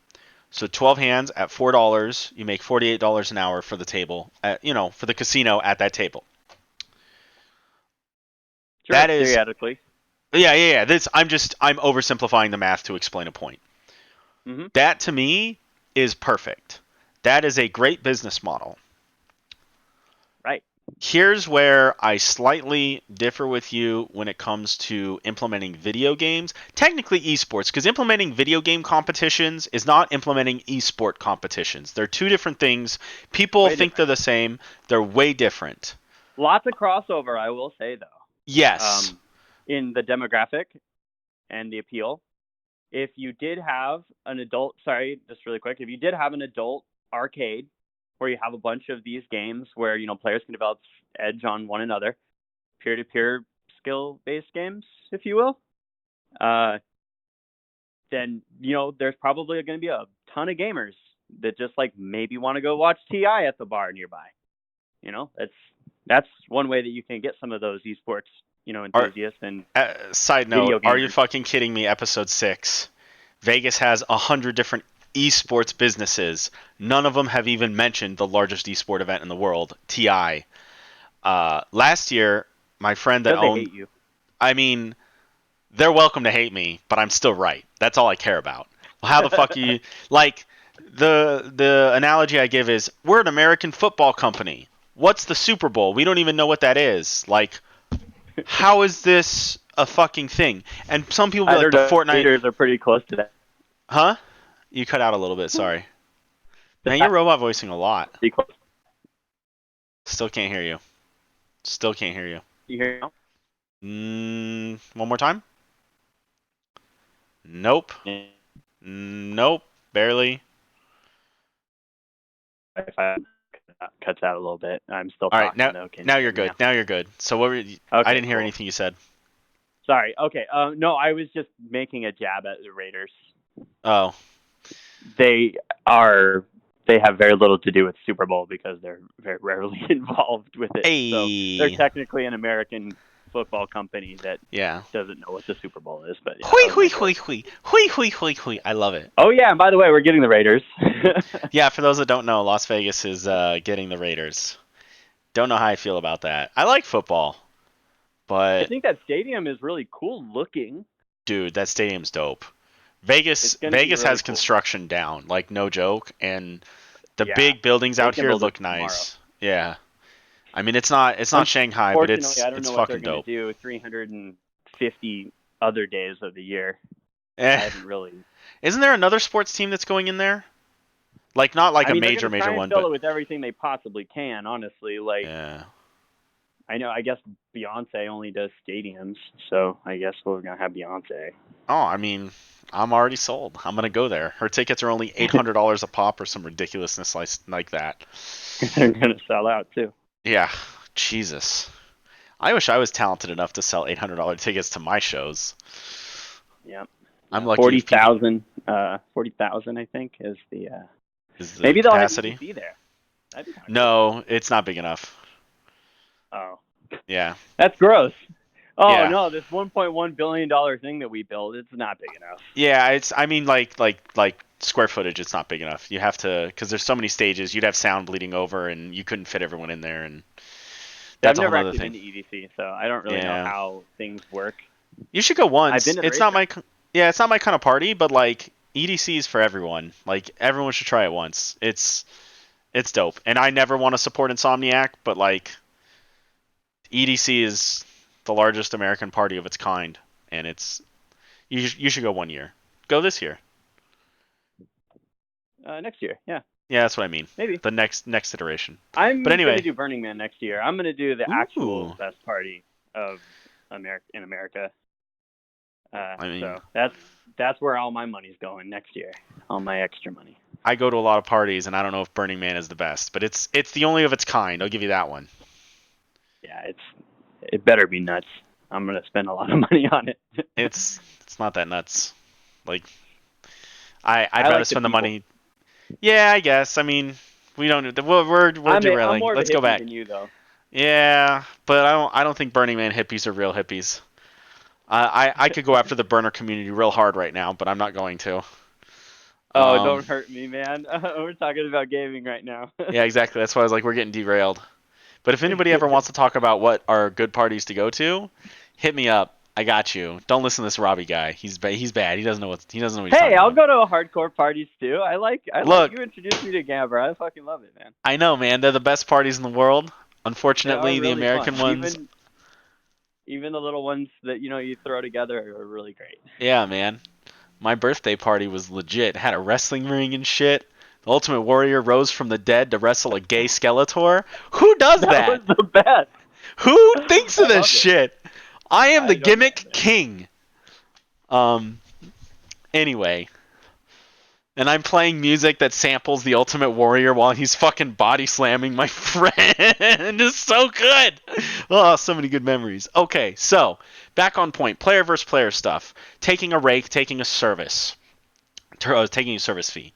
So 12 hands at $4, you make $48 an hour for the table, for the casino at that table. Sure, That is, theoretically. yeah. I'm oversimplifying the math to explain a point. Hmm. That to me is perfect. That is a great business model. Right. Here's where I slightly differ with you when it comes to implementing video games. Technically, esports, because implementing video game competitions is not implementing esport competitions. They're two different things. People Way think they're different. the same, they're way different. Lots of crossover, I will say, though. Yes. In the demographic and the appeal, if you did have an adult, sorry, just really quick, if you did have an adult arcade where you have a bunch of these games where players can develop edge on one another, peer-to-peer skill-based games, if you will, uh, then there's probably going to be a ton of gamers that just like maybe want to go watch Ti at the bar nearby. That's one way that you can get some of those esports Are, enthusiasts and side note, video are you gamers. fucking kidding me? Episode 6. Vegas has 100 different esports businesses. None of them have even mentioned the largest esport event in the world, TI. Last year, my friend that Because they owned, hate you. I mean, they're welcome to hate me, but I'm still right. That's all I care about. How the fuck are you like the analogy I give is we're an American football company. What's the Super Bowl? We don't even know what that is. Like how is this a fucking thing. And some people be I like don't the know. Fortnite, Raiders are pretty close to that. huh? You cut out a little bit. Sorry, The man. You're fact robot voicing a lot. pretty close. Still can't hear you. Still can't hear you. You hear me One more time. Nope. now? Nope. Barely. If I cuts out a little bit, I'm still All right. talking Now, though. Can you now hear you're me good. now? Now you're good. So what were you, I Okay, didn't hear cool. anything you said. Sorry. Okay. No, I was just making a jab at the Raiders. Oh. They are. They have very little to do with Super Bowl because they're very rarely involved with it. So they're Hey. technically an American football company that Yeah. doesn't know what the Super Bowl is. But yeah, that Hui was hui my hui joke. hui. Hui hui hui hui. I love it. Oh yeah, and by the way, we're getting the Raiders. Yeah, for those that don't know, Las Vegas is getting the Raiders. Don't know how I feel about that. I like football, I but think that stadium is really cool looking. dude, that stadium's dope. It's Vegas going to be Vegas really has cool. construction down, like no joke, and the Yeah, big buildings they out can here build it look tomorrow. nice. Yeah. I mean, it's not Shanghai, but Unfortunately, it's I don't it's know what they're fucking going to dope. do 350 other days of the year. Eh. I haven't really. Isn't there another sports team that's going in there? Like not like I a mean, they're going major to try and one, fill but it with everything they possibly can, honestly. Like, yeah. I know, I guess Beyonce only does stadiums, so I guess we're going to have Beyonce. Oh, I mean, I'm already sold. I'm gonna go there. Her tickets are only $800 a pop or some ridiculousness like that. They're going to sell out, too. Yeah, Jesus. I wish I was talented enough to sell $800 tickets to my shows. Yep. I'm Yeah, lucky if people 40,000, 40,000, I think, is the. is the Maybe they'll have capacity. EDC there. That'd be kind of cool. No, it's not big enough. Oh, Yeah, that's gross. Oh yeah, no, this $1.1 billion thing that we built, it's not big enough. yeah. It's I mean like square footage. It's not big enough. You have to because there's so many stages. You'd have sound bleeding over, and you couldn't fit everyone in there, and Yeah, I've that's a whole never other actually thing. been to EDC, so I don't really know Yeah, how things work. you should go I've once. been to the It's not racetrack. my yeah, it's not my kind of party, but like EDC is for everyone. Like everyone should try it once. It's dope, and I never want to support Insomniac, but like EDC is the largest American party of its kind, and you should go 1 year. Go this year. Next year, yeah, Yeah, that's what I mean. maybe. The next iteration. But I'm gonna anyway, do Burning Man next year. I'm gonna do the actual ooh, best party of America in America. I mean, So that's where all my money's going next year. All my extra money. I go to a lot of parties, and I don't know if Burning Man is the best, but it's the only of its kind. I'll give you that one. Yeah, it better be nuts. I'm gonna spend a lot of money on it. It's not that nuts. Like I'd I rather like the spend the people. money. Yeah, I guess. I mean, we don't. We're I'm derailing. more of a Let's go hippie back. than you though. Yeah, but I don't think Burning Man hippies are real hippies. I could go after the burner community real hard right now, but I'm not going to. Oh, Um, don't hurt me, man. We're talking about gaming right now. yeah, exactly. That's why I was like, we're getting derailed. But if anybody ever wants to talk about what are good parties to go to, hit me up. I got you. Don't listen to this Robbie guy. He's bad. He doesn't know what he's Hey, talking I'll about. go to hardcore parties too. I like Look, you introduced me to Gambler. I fucking love it, man. I know, man. They're the best parties in the world. They are Unfortunately, the really fun. American ones. Even the little ones that you throw together are really great. Yeah, man. My birthday party was legit. Had a wrestling ring and shit. The Ultimate Warrior rose from the dead to wrestle a gay Skeletor. Who does That that? was the best. Who thinks of I this loved it. shit? I am the I don't know, gimmick man. king. Um. Anyway, and I'm playing music that samples the Ultimate Warrior while he's fucking body slamming my friend. It's so good. Oh, so many good memories. Okay, so back on point. Player versus player stuff. Taking a rake, taking a service, taking a service fee.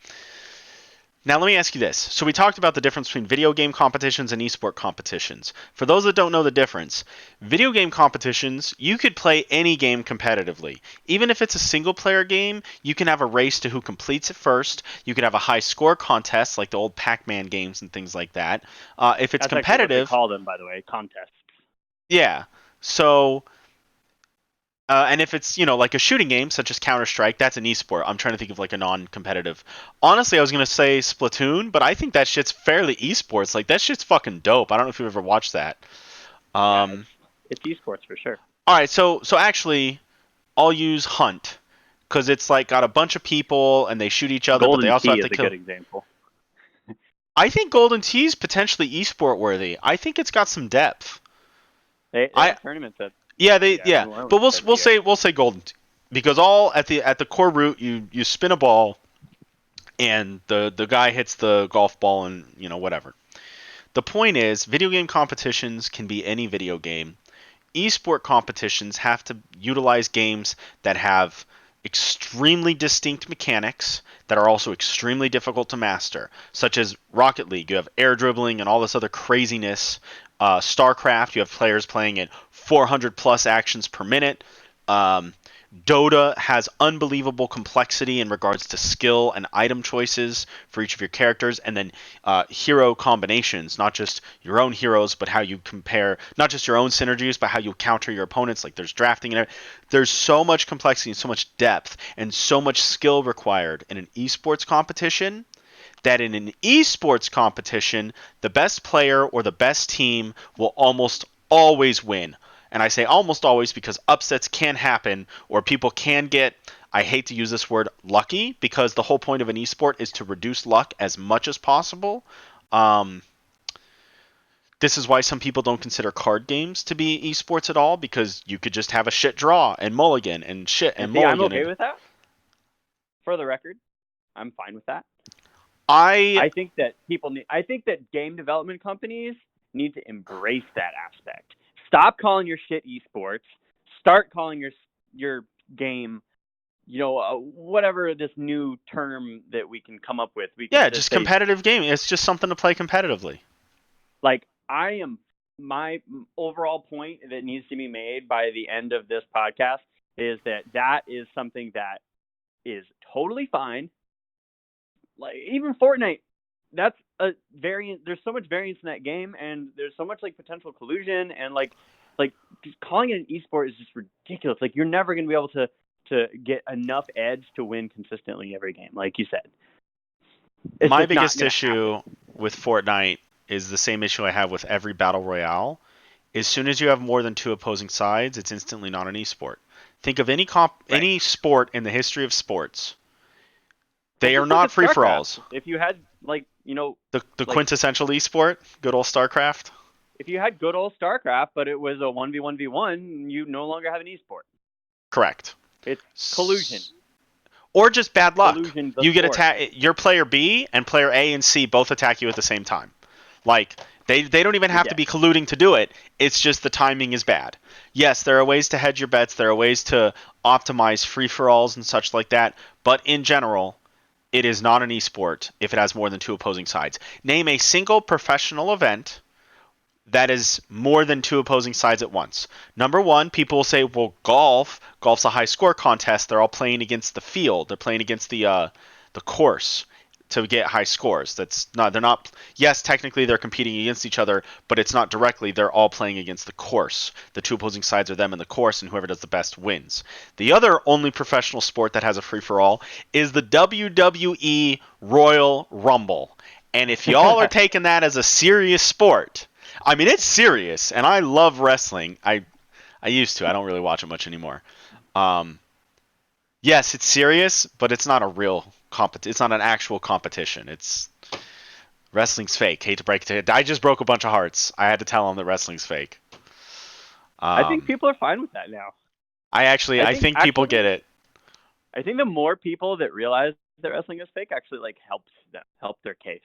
Now, let me ask you this. So, we talked about the difference between video game competitions and esport competitions. For those that don't know the difference, video game competitions, you could play any game competitively. Even if it's a single player game, you can have a race to who completes it first. You can have a high score contest, like the old Pac Man games and things like that. If it's That's actually what they competitive, call them, by the way, contests. yeah. So, and if it's, like a shooting game, such as Counter-Strike, that's an esport. I'm trying to think of like a non-competitive. Honestly, I was going to say Splatoon, but I think that shit's fairly esports. Like, that shit's fucking dope. I don't know if you've ever watched that. Yeah, Um, it's esports for sure. All right, so actually, I'll use Hunt because it's like got a bunch of people and they shoot each other, but they Golden also Tee have is to a good kill. example. I think Golden Tee's potentially esport worthy. I think it's got some depth. They I have tournaments at yeah, New but Orleans we'll every we'll year. say we'll say Golden Tee because all at the core root you spin a ball and the guy hits the golf ball and whatever. The point is, video game competitions can be any video game. Esport competitions have to utilize games that have extremely distinct mechanics that are also extremely difficult to master, such as Rocket League. You have air dribbling and all this other craziness. StarCraft, you have players playing at 400 plus actions per minute. Um, Dota has unbelievable complexity in regards to skill and item choices for each of your characters, and then hero combinations, not just your own heroes, but how you compare, not just your own synergies, but how you counter your opponents. Like there's drafting and there's so much complexity and so much depth and so much skill required in an esports competition that in an esports competition, the best player or the best team will almost always win. And I say almost always because upsets can happen or people can get, I hate to use this word, lucky, because the whole point of an esport is to reduce luck as much as possible. Um, this is why some people don't consider card games to be esports at all, because you could just have a shit draw and mulligan and shit And and see, I'm mulligan. okay And with that. For the record, I'm fine with that. I I think that I think that game development companies need to embrace that aspect. Stop calling your shit esports. Start calling your game, whatever this new term that we can come up with. We can Yeah, just just say, competitive gaming. It's just something to play competitively. like, I am my overall point that needs to be made by the end of this podcast is that is something that is totally fine. Like even Fortnite, that's a variant. There's so much variance in that game, and there's so much like potential collusion, and like just calling it an esport is just ridiculous. Like you're never going to be able to get enough edge to win consistently every game, like you said. It's My just not biggest going to happen. issue with Fortnite is the same issue I have with every battle royale. As soon as you have more than two opposing sides, it's instantly not an esport. Think of Right. any sport in the history of sports. Well, They are just look not at free for StarCraft. alls. If you had The like quintessential esport, good old StarCraft. if you had good old StarCraft, but it was a 1v1v1, you no longer have an esport. Correct. It's collusion. Or just bad luck. Collusion the You get sport. attack. Your player B and player A and C both attack you at the same time. Like they don't even have to Yeah. be colluding to do it. It's just the timing is bad. Yes, there are ways to hedge your bets. There are ways to optimize free for alls and such like that. But in general, it is not an esport if it has more than two opposing sides. Name a single professional event that is more than two opposing sides at once. Number one, people will say, well, golf's a high score contest. They're all playing against the field. They're playing against the course to get high scores. That's not. They're not. Yes, technically they're competing against each other, but it's not directly. They're all playing against the course. The two opposing sides are them and the course, and whoever does the best wins. The other only professional sport that has a free for all is the WWE Royal Rumble. And if y'all are taking that as a serious sport, I mean, it's serious, and I love wrestling. I used to. I don't really watch it much anymore. Um, yes, it's serious, but it's not a real It's not an actual competition. It's wrestling's fake. Hate to break it to you. I just broke a bunch of hearts. I had to tell them that wrestling's fake. I think Um, people are fine with that now. I think people get it. I think the more people that realize that wrestling is fake actually like help their case.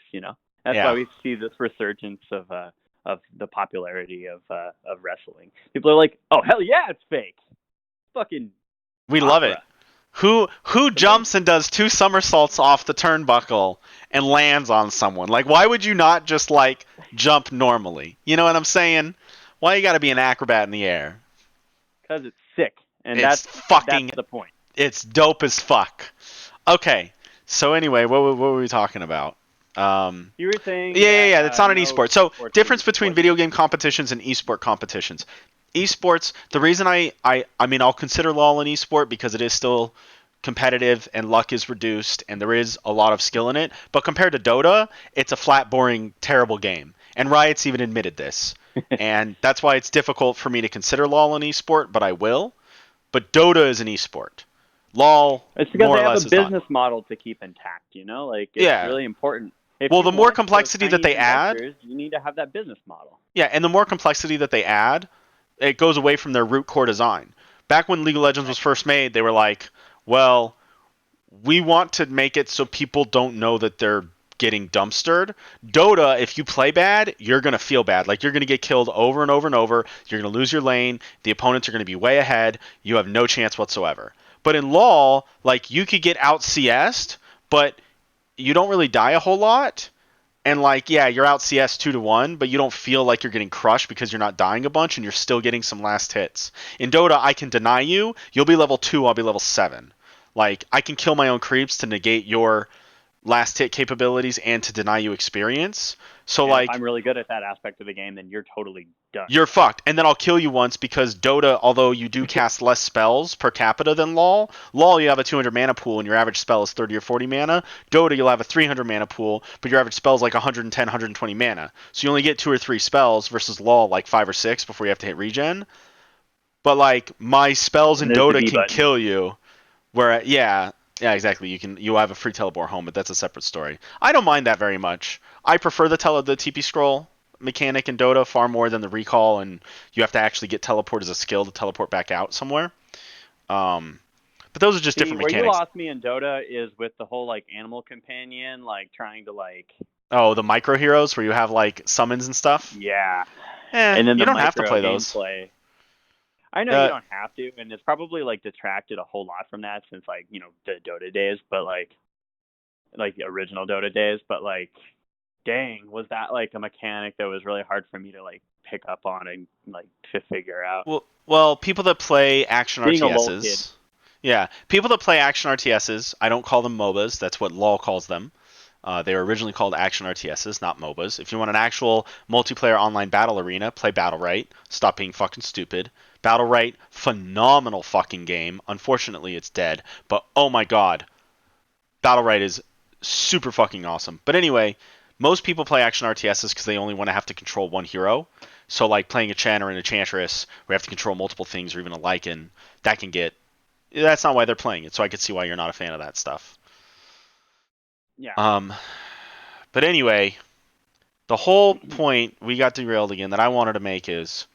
That's why Yeah, we see this resurgence of the popularity of wrestling. People are like, oh hell yeah, it's fake. Fucking we love it. opera. Who It's jumps amazing. and does two somersaults off the turnbuckle and lands on someone? Like, why would you not just like jump normally? You know what I'm saying? Why you got to be an acrobat in the air? Because it's sick, and It's that's fucking. the point. It's dope as fuck. Okay. So anyway, what were we talking about? Um, You were saying that yeah. It's not an no esport. So esports is difference between worthy. video game competitions and esport competitions. Esports. The reason I mean I'll consider LoL an esport because it is still competitive and luck is reduced and there is a lot of skill in it. But compared to Dota, it's a flat, boring, terrible game. And Riot's even admitted this. And that's why it's difficult for me to consider LoL an esport, but I will. But Dota is an esport. LoL, It's because more they or have a less, is not. business model to keep intact, like it's Yeah. really important. If Well, you the more want those complexity that Chinese they add, investors, you need to have that business model. yeah, and the more complexity that they add, it goes away from their root core design. Back when League of Legends was Right. first made, they were like, well, we want to make it so people don't know that they're getting dumpstered. Dota, if you play bad, you're going to feel bad. Like you're going to get killed over and over and over. You're going to lose your lane. The opponents are going to be way ahead. You have no chance whatsoever. But in LoL, like you could get out CS'd, but you don't really die a whole lot. And like, yeah, you're out CS 2-1, but you don't feel like you're getting crushed because you're not dying a bunch and you're still getting some last hits. In Dota, I can deny you. You'll be level 2, I'll be level 7. Like, I can kill my own creeps to negate your last hit capabilities and to deny you experience. So And if like I'm really good at that aspect of the game, then you're totally done. you're fucked. And then I'll kill you once because Dota, although you do cast less spells per capita than LoL you have a 200 mana pool and your average spell is 30 or 40 mana. Dota you'll have a 300 mana pool, but your average spell is like 110, 120 mana. So you only get 2 or 3 spells versus LoL like 5 or 6 before you have to hit regen. But like my spells And in there's the Dota B can button. kill you. Where yeah, exactly. You have a free teleport home, but that's a separate story. I don't mind that very much. I prefer the TP scroll mechanic in Dota far more than the recall, and you have to actually get teleport as a skill to teleport back out somewhere. Um, but those are just See, different where you mechanics. lost me in Dota is with the whole like animal companion, like trying to Oh, the micro heroes where you have like summons and stuff. yeah. And then You the don't have to micro play those. gameplay. I know you Uh, don't have to, and it's probably like detracted a whole lot from that since like, the Dota days, but like the original Dota days, but like dang, was that like a mechanic that was really hard for me to like pick up on and like to figure out. well, people that play action Being a lol kid. RTSs. Yeah, people that play action RTSs. I don't call them MOBAs. That's what LoL calls them. They were originally called action RTSs, not MOBAs. If you want an actual multiplayer online battle arena, play Battle.Right. Stop being fucking stupid. Battle.Right, phenomenal fucking game. Unfortunately, it's dead. But oh my god, Battle.Right is super fucking awesome. But anyway, most people play action RTSs because they only want to have to control one hero. So like playing a Chan or an Enchantress, where you have to control multiple things, or even a Lycan, that can get. That's not why they're playing it. So I could see why you're not a fan of that stuff. Yeah. Um, but anyway, the whole point we got derailed again that I wanted to make is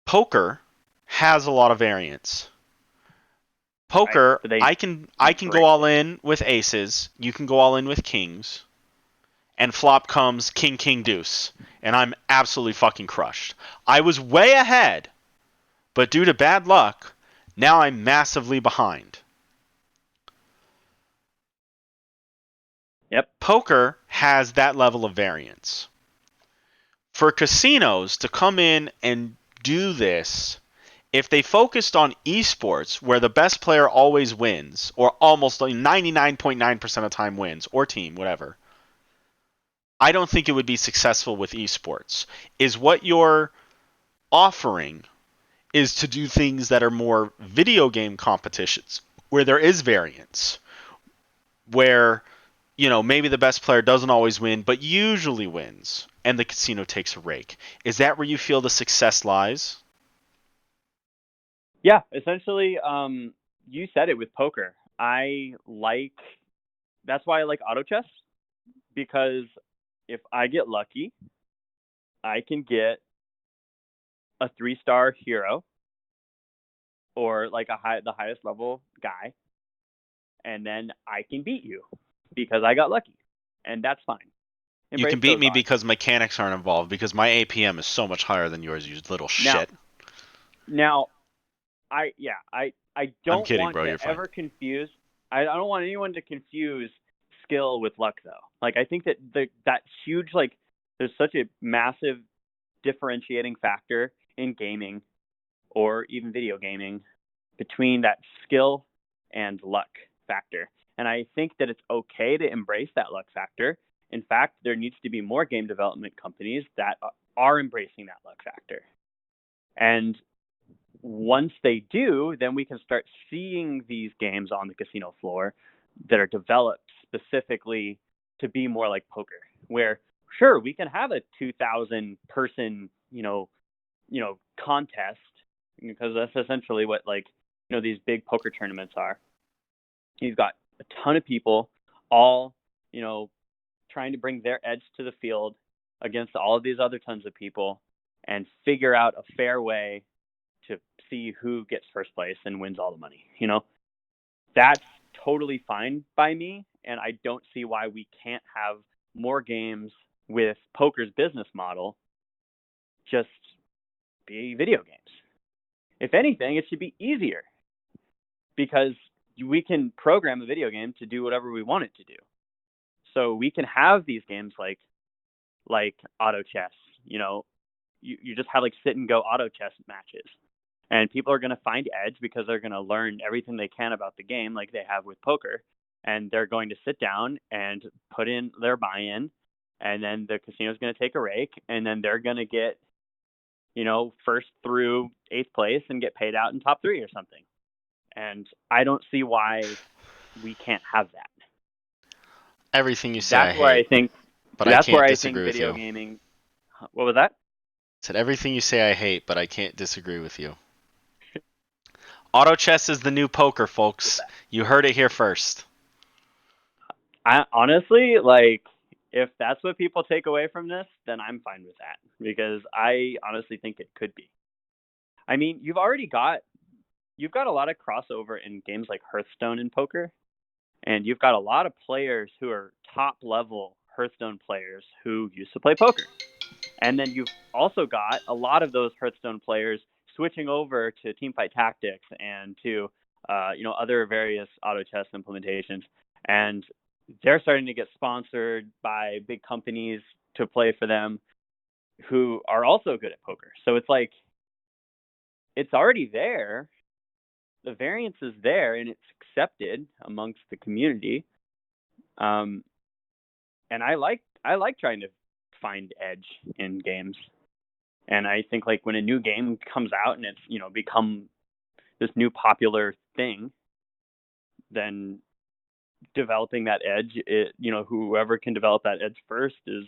poker has a lot of variance. Right. Poker, So they I can go embrace all it. in with aces. You can go all in with kings, and flop comes king king deuce, and I'm absolutely fucking crushed. I was way ahead, but due to bad luck, now I'm massively behind. Yep. Poker has that level of variance. For casinos to come in and do this, if they focused on esports, where the best player always wins, or almost 99.9% of the time wins, or team, whatever, I don't think it would be successful with esports. Is what you're offering is to do things that are more video game competitions, where there is variance, where maybe the best player doesn't always win, but usually wins, and the casino takes a rake. Is that where you feel the success lies? Yeah. Essentially, you said it with poker. I like. That's why I like auto chess because if I get lucky, I can get a 3-star hero or like the highest level guy, and then I can beat you because I got lucky, and that's fine. You Embrace can beat those me odds. because mechanics aren't involved, because my APM is so much higher than yours, you little Now, shit. now, I I'm don't kidding, want bro. to You're fine. ever confuse. I don't want anyone to confuse skill with luck though. Like I think that that huge like there's such a massive differentiating factor in gaming or even video gaming between that skill and luck factor. And I think that it's okay to embrace that luck factor. In fact, there needs to be more game development companies that are embracing that luck factor. And once they do, then we can start seeing these games on the casino floor that are developed specifically to be more like poker, where sure, we can have a 2,000 person, contest, because that's essentially what, like, these big poker tournaments are. You've got a ton of people all, you know, trying to bring their edge to the field against all of these other tons of people and figure out a fair way to see who gets first place and wins all the money. That's totally fine by me, and I don't see why we can't have more games with poker's business model just be video games. If anything, it should be easier because we can program a video game to do whatever we want it to do. So we can have these games like auto chess. You just have like sit and go auto chess matches, and people are going to find edge because they're going to learn everything they can about the game, like they have with poker, and they're going to sit down and put in their buy-in, and then the casino is going to take a rake, and then they're going to get first through eighth place and get paid out in top three or something. And I don't see why we can't have that. Everything you say I That's where I hate, think but I that's where can't I think disagree with video you. gaming. What was that? Said everything you say I hate, but I can't disagree with you. Auto chess is the new poker, folks. You heard it here first. I honestly, like, if that's what people take away from this, then I'm fine with that because I honestly think it could be. I mean, you've got a lot of crossover in games like Hearthstone and poker, and you've got a lot of players who are top level Hearthstone players who used to play poker. And then you've also got a lot of those Hearthstone players switching over to Teamfight Tactics and to other various auto chess implementations, and they're starting to get sponsored by big companies to play for them who are also good at poker. So it's like it's already there. The variance is there, and it's accepted amongst the community. Um, and I like trying to find edge in games. And I think like when a new game comes out and it's become this new popular thing, then developing that edge, whoever can develop that edge first is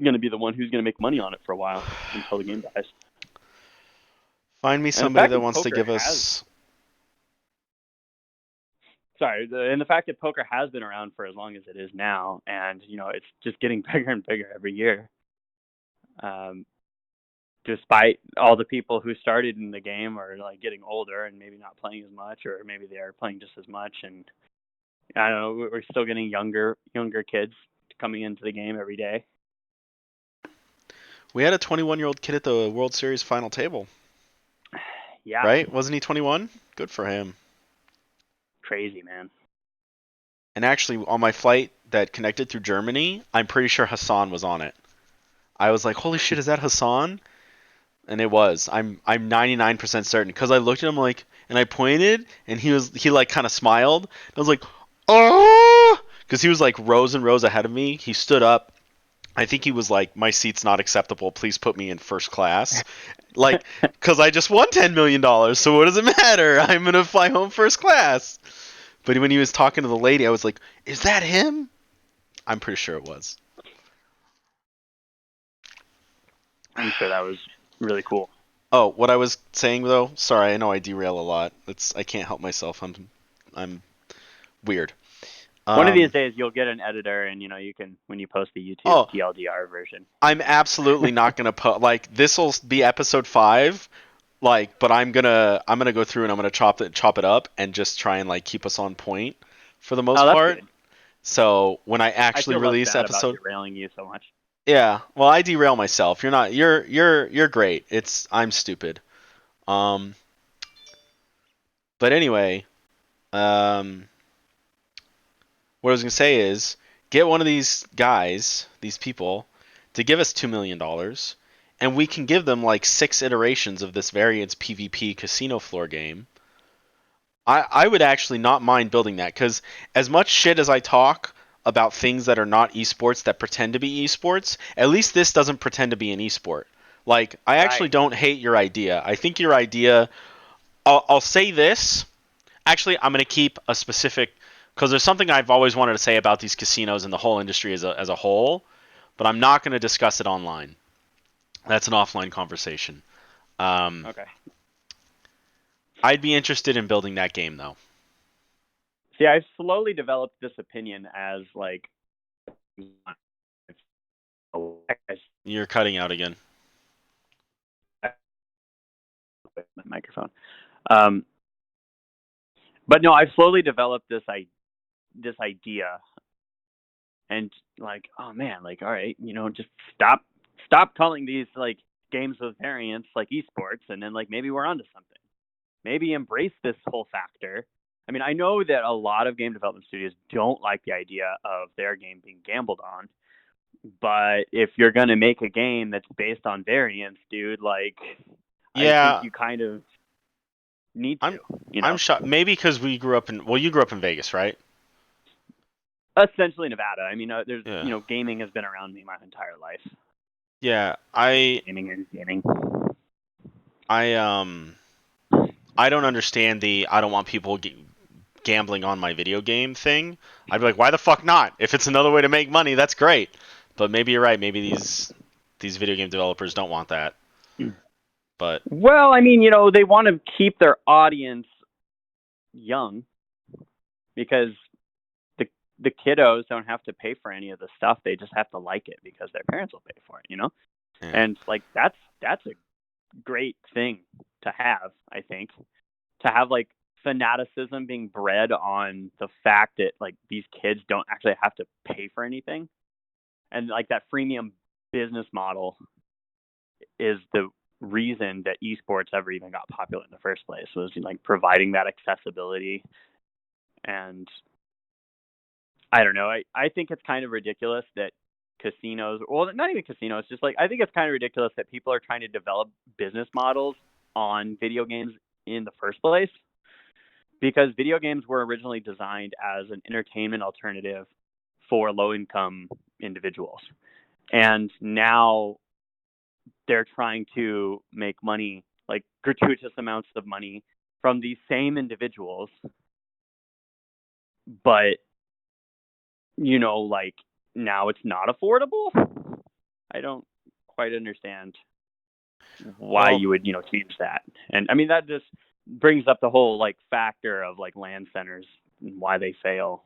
going to be the one who's going to make money on it for a while until the game dies. Find me And the somebody fact that that wants to poker give has us. and the fact that poker has been around for as long as it is now, and it's just getting bigger and bigger every year. Despite all the people who started in the game are like getting older and maybe not playing as much, or maybe they are playing just as much. And I don't know, we're still getting younger kids coming into the game every day. We had a 21-year-old kid at the World Series final table, Yeah, right? Wasn't he 21? Good for him. crazy, man. And actually, on my flight that connected through Germany, I'm pretty sure Hassan was on it. I was like, "Holy shit, is that Hassan?" And it was. I'm 99% certain because I looked at him like, and I pointed, and he like kind of smiled. I was like, "Oh!" Because he was like rows and rows ahead of me. He stood up. I think he was like, "My seat's not acceptable. Please put me in first class." Like, because I just won $10 million, so what does it matter? I'm gonna fly home first class. But when he was talking to the lady, I was like, "Is that him?" I'm pretty sure it was. I'm sure that was really cool. Oh, what I was saying though. Sorry, I know I derail a lot. I can't help myself. I'm weird. One of these Um. days you'll get an editor, and you can, when you post the YouTube Oh, TLDR version, you I'm can. absolutely not gonna put like this will be episode 5. Like, but I'm gonna go through and I'm gonna chop it up and just try and like keep us on point for the Oh, most that's part. good. So when I I actually feel less release bad about episode, derailing you so much. yeah. Well, I derail myself. You're not. You're great. I'm stupid. Um. But anyway, um, what I was gonna say is get one of these guys, these people, to give us $2 million, and we can give them like 6 iterations of this variance PvP casino floor game. I would actually not mind building that because as much shit as I talk about things that are not esports that pretend to be esports, at least this doesn't pretend to be an esport. Like, I actually Right. don't hate your idea. I think your idea. I'll say this. Actually, I'm going to keep a specific because there's something I've always wanted to say about these casinos and the whole industry as a whole, but I'm not going to discuss it online. That's an offline conversation. Um, Okay. I'd be interested in building that game though. See, I've slowly developed this opinion as like You're cutting out again. my microphone. Um, but no, I've slowly developed this idea, and like, oh man, like, all right, just stop calling these like games with variants like esports, and then like maybe we're onto something. Maybe embrace this whole factor. I mean, I know that a lot of game development studios don't like the idea of their game being gambled on, but if you're going to make a game that's based on variants, dude, like I think Yeah, you kind of need I'm to, you I'm know. shocked. Maybe because we grew up in you grew up in Vegas, right? Essentially Nevada. I mean, there's Yeah. gaming has been around me my entire life. Yeah, I Gaming is gaming. I um I don't understand the I don't want people gambling on my video game thing. I'd be like, why the fuck not? If it's another way to make money, that's great. But maybe you're right. Maybe these video game developers don't want that. But Well, I mean, they want to keep their audience young because the the kiddos don't have to pay for any of the stuff. They just have to like it because their parents will pay for it. yeah. And like that's a great thing to have, I think. To have like fanaticism being bred on the fact that like these kids don't actually have to pay for anything. And like that freemium business model is the reason that esports ever even got popular in the first place, was like providing that accessibility. And I don't know, I think it's kind of ridiculous that casinos, well, not even casinos, just like I think it's kind of ridiculous that people are trying to develop business models on video games in the first place, because video games were originally designed as an entertainment alternative for low income individuals. And now they're trying to make money, like gratuitous amounts of money from these same individuals, but like now it's not affordable. I don't quite understand why Well, you would, change that. And I mean that just brings up the whole like factor of like land centers and why they fail.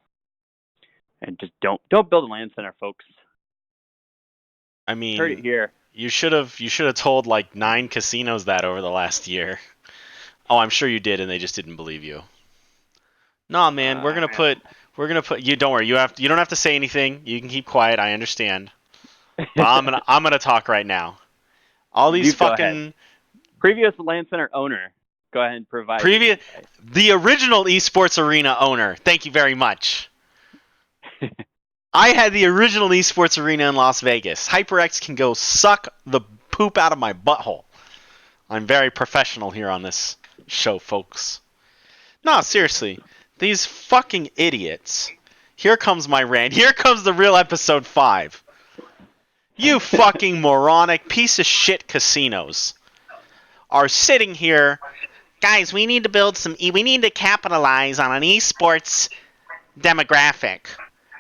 And just don't build a land center, folks. I Heard it mean, here. you should have told like 9 casinos that over the last year. Oh, I'm sure you did, and they just didn't believe you. Nah, man, we're gonna put you. Don't worry, you don't have to say anything. You can keep quiet. I understand. But I'm gonna talk right now. All these You go ahead. fucking Previous land center owner, go ahead and provide your previous, insight. the original esports arena owner. Thank you very much. I had the original esports arena in Las Vegas. HyperX can go suck the poop out of my butthole. I'm very professional here on this show, folks. No, seriously. These fucking idiots. Here comes my rant. Here comes the real episode 5. You fucking moronic piece of shit casinos are sitting here. Guys, we need to build we need to capitalize on an esports demographic.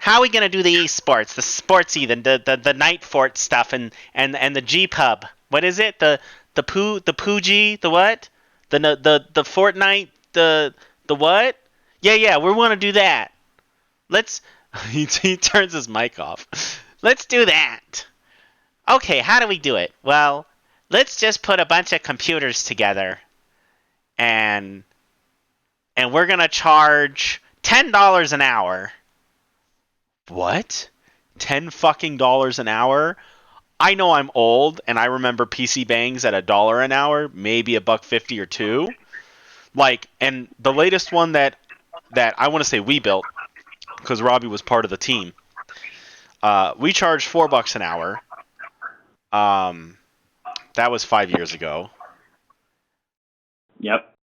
How are we gonna do the esports, the sportsy, the night fort stuff, and the G pub? What is it? The Poogie, the what? The Fortnite, the what? Yeah, we want to do that. Let's. He turns his mic off. Let's do that. Okay, how do we do it? Well, let's just put a bunch of computers together, and we're gonna charge $10 an hour. What? 10 fucking dollars an hour? I know I'm old, and I remember PC bangs at $1 an hour, maybe $1.50 or two. Like, and the latest one that I want to say we built, because Robbie was part of the team. We charged $4 an hour. Um, that was 5 years ago. Yep.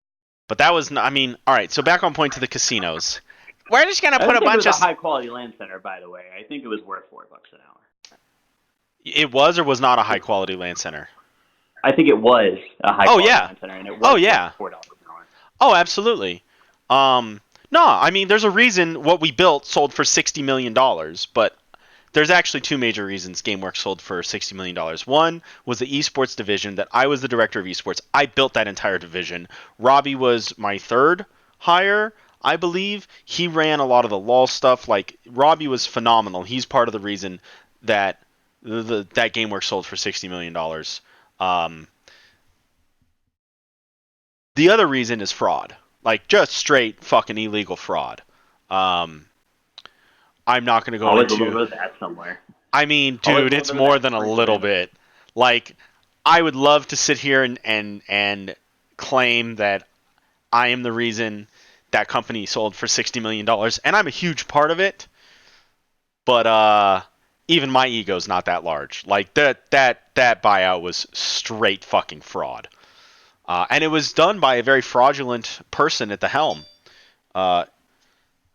But that was, I mean, all right. So back on point to the casinos. We're just gonna I put don't a think it bunch was a of. high quality land center, by the way. I think it was worth $4 an hour. It was or was not a high quality land center. I think it was a high Oh quality yeah. land center, and it Oh was worth yeah. $4 an hour. Oh absolutely. No, I mean, there's a reason what we built sold for $60 million, but there's actually two major reasons GameWorks sold for $60 million. One was the esports division that I was the director of esports. I built that entire division. Robbie was my third hire, I believe. He ran a lot of the LoL stuff. Like Robbie was phenomenal. He's part of the reason that that GameWorks sold for $60 million. The other reason is fraud, like just straight fucking illegal fraud. Um, I'm not going to go Always a little into. bit of that somewhere. I mean, Always a dude, little it's bit of more that than a sprinkled little in there. bit. Like, I would love to sit here and claim that I am the reason that company sold for $60 million, and I'm a huge part of it. But even my ego's not that large. Like that buyout was straight fucking fraud, and it was done by a very fraudulent person at the helm. Uh,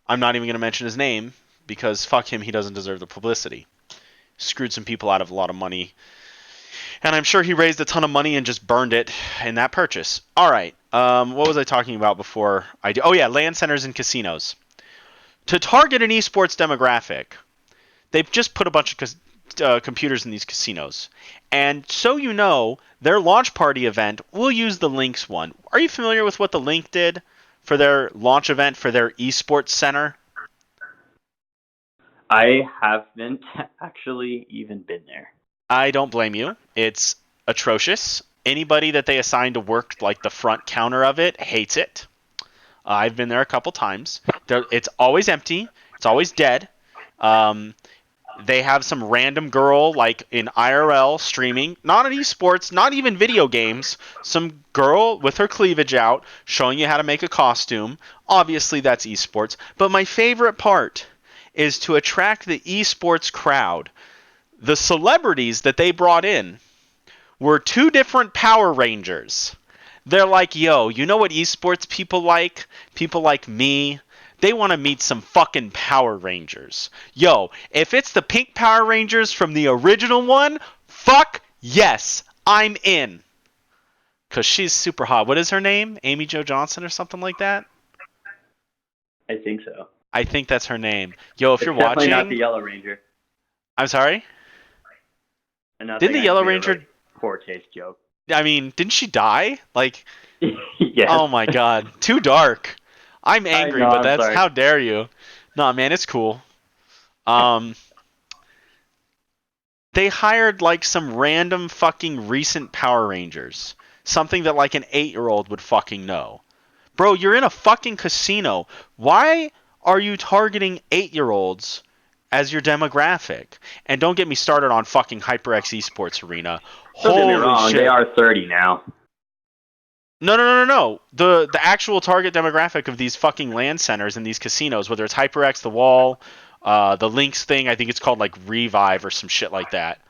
I'm not even going to mention his name because fuck him, he doesn't deserve the publicity. Screwed some people out of a lot of money, and I'm sure he raised a ton of money and just burned it in that purchase. All right, what was I talking about before? Oh yeah, land centers and casinos. To target an esports demographic, they've just put a bunch of computers in these casinos, and so you know, their launch party event will use the Lynx one. Are you familiar with what the Link did for their launch event for their esports center? I haven't actually even been there. I don't blame you. It's atrocious. Anybody that they assign to work like the front counter of it hates it. I've been there a couple times. It's always empty. It's always dead. Um, they have some random girl like in IRL streaming, not in esports, not even video games. Some girl with her cleavage out showing you how to make a costume. Obviously, that's esports. But my favorite part is to attract the esports crowd. The celebrities that they brought in were two different Power Rangers. They're like, yo, you know what esports people like? People like me. They want to meet some fucking Power Rangers. Yo, if it's the pink Power Rangers from the original one, fuck yes, I'm in. Because she's super hot. What is her name? Amy Jo Johnson or something like that? I think so. I think that's her name. Yo, if It's you're definitely not the watching. Yellow Ranger. I'm sorry? I'm not Didn't saying the I just Yellow made a really Ranger. poor taste joke. I mean, didn't she die? Like, Yes. oh my god. Too dark. I'm I angry, know, but I'm that's sorry. how dare you. Nah, man, it's cool. Um, they hired like some random fucking recent Power Rangers. Something that like an 8-year-old would fucking know. Bro, you're in a fucking casino. Why are you targeting 8-year-olds as your demographic? And don't get me started on fucking HyperX Esports Arena. Don't get me Holy wrong, they shit. are 30 now. No, no, no, no, no. The actual target demographic of these fucking land centers and these casinos, whether it's HyperX, the Wall, the Lynx thing, I think it's called like Revive or some shit like that.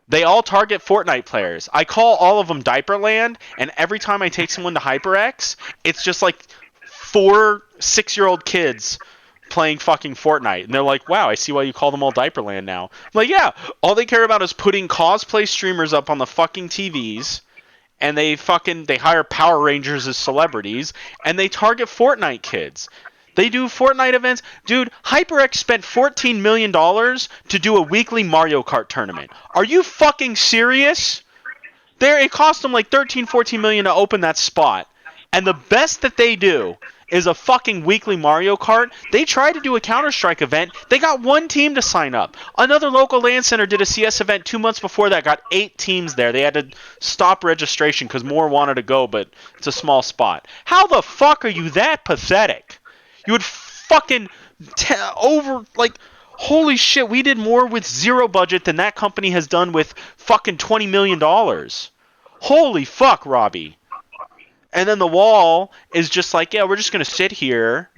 They all target Fortnite players. I call all of them Diaperland, and every time I take someone to HyperX, it's just like 4 6-year-old kids playing fucking Fortnite, and they're like, "Wow, I see why you call them all Diaperland now." I'm like, yeah, all they care about is putting cosplay streamers up on the fucking TVs, and they hire Power Rangers as celebrities, and they target Fortnite kids. They do Fortnite events. Dude, HyperX spent $14 million to do a weekly Mario Kart tournament. Are you fucking serious? It cost them like 13, 14 million to open that spot. And the best that they do is a fucking weekly Mario Kart. They tried to do a Counter-Strike event. They got one team to sign up. Another local LAN center did a CS event 2 months before that, got 8 teams there. They had to stop registration because more wanted to go, but it's a small spot. How the fuck are you that pathetic? You would fucking like, holy shit, we did more with zero budget than that company has done with fucking $20 million. Holy fuck, Robbie. And then the Wall is just like, yeah, we're just going to sit here.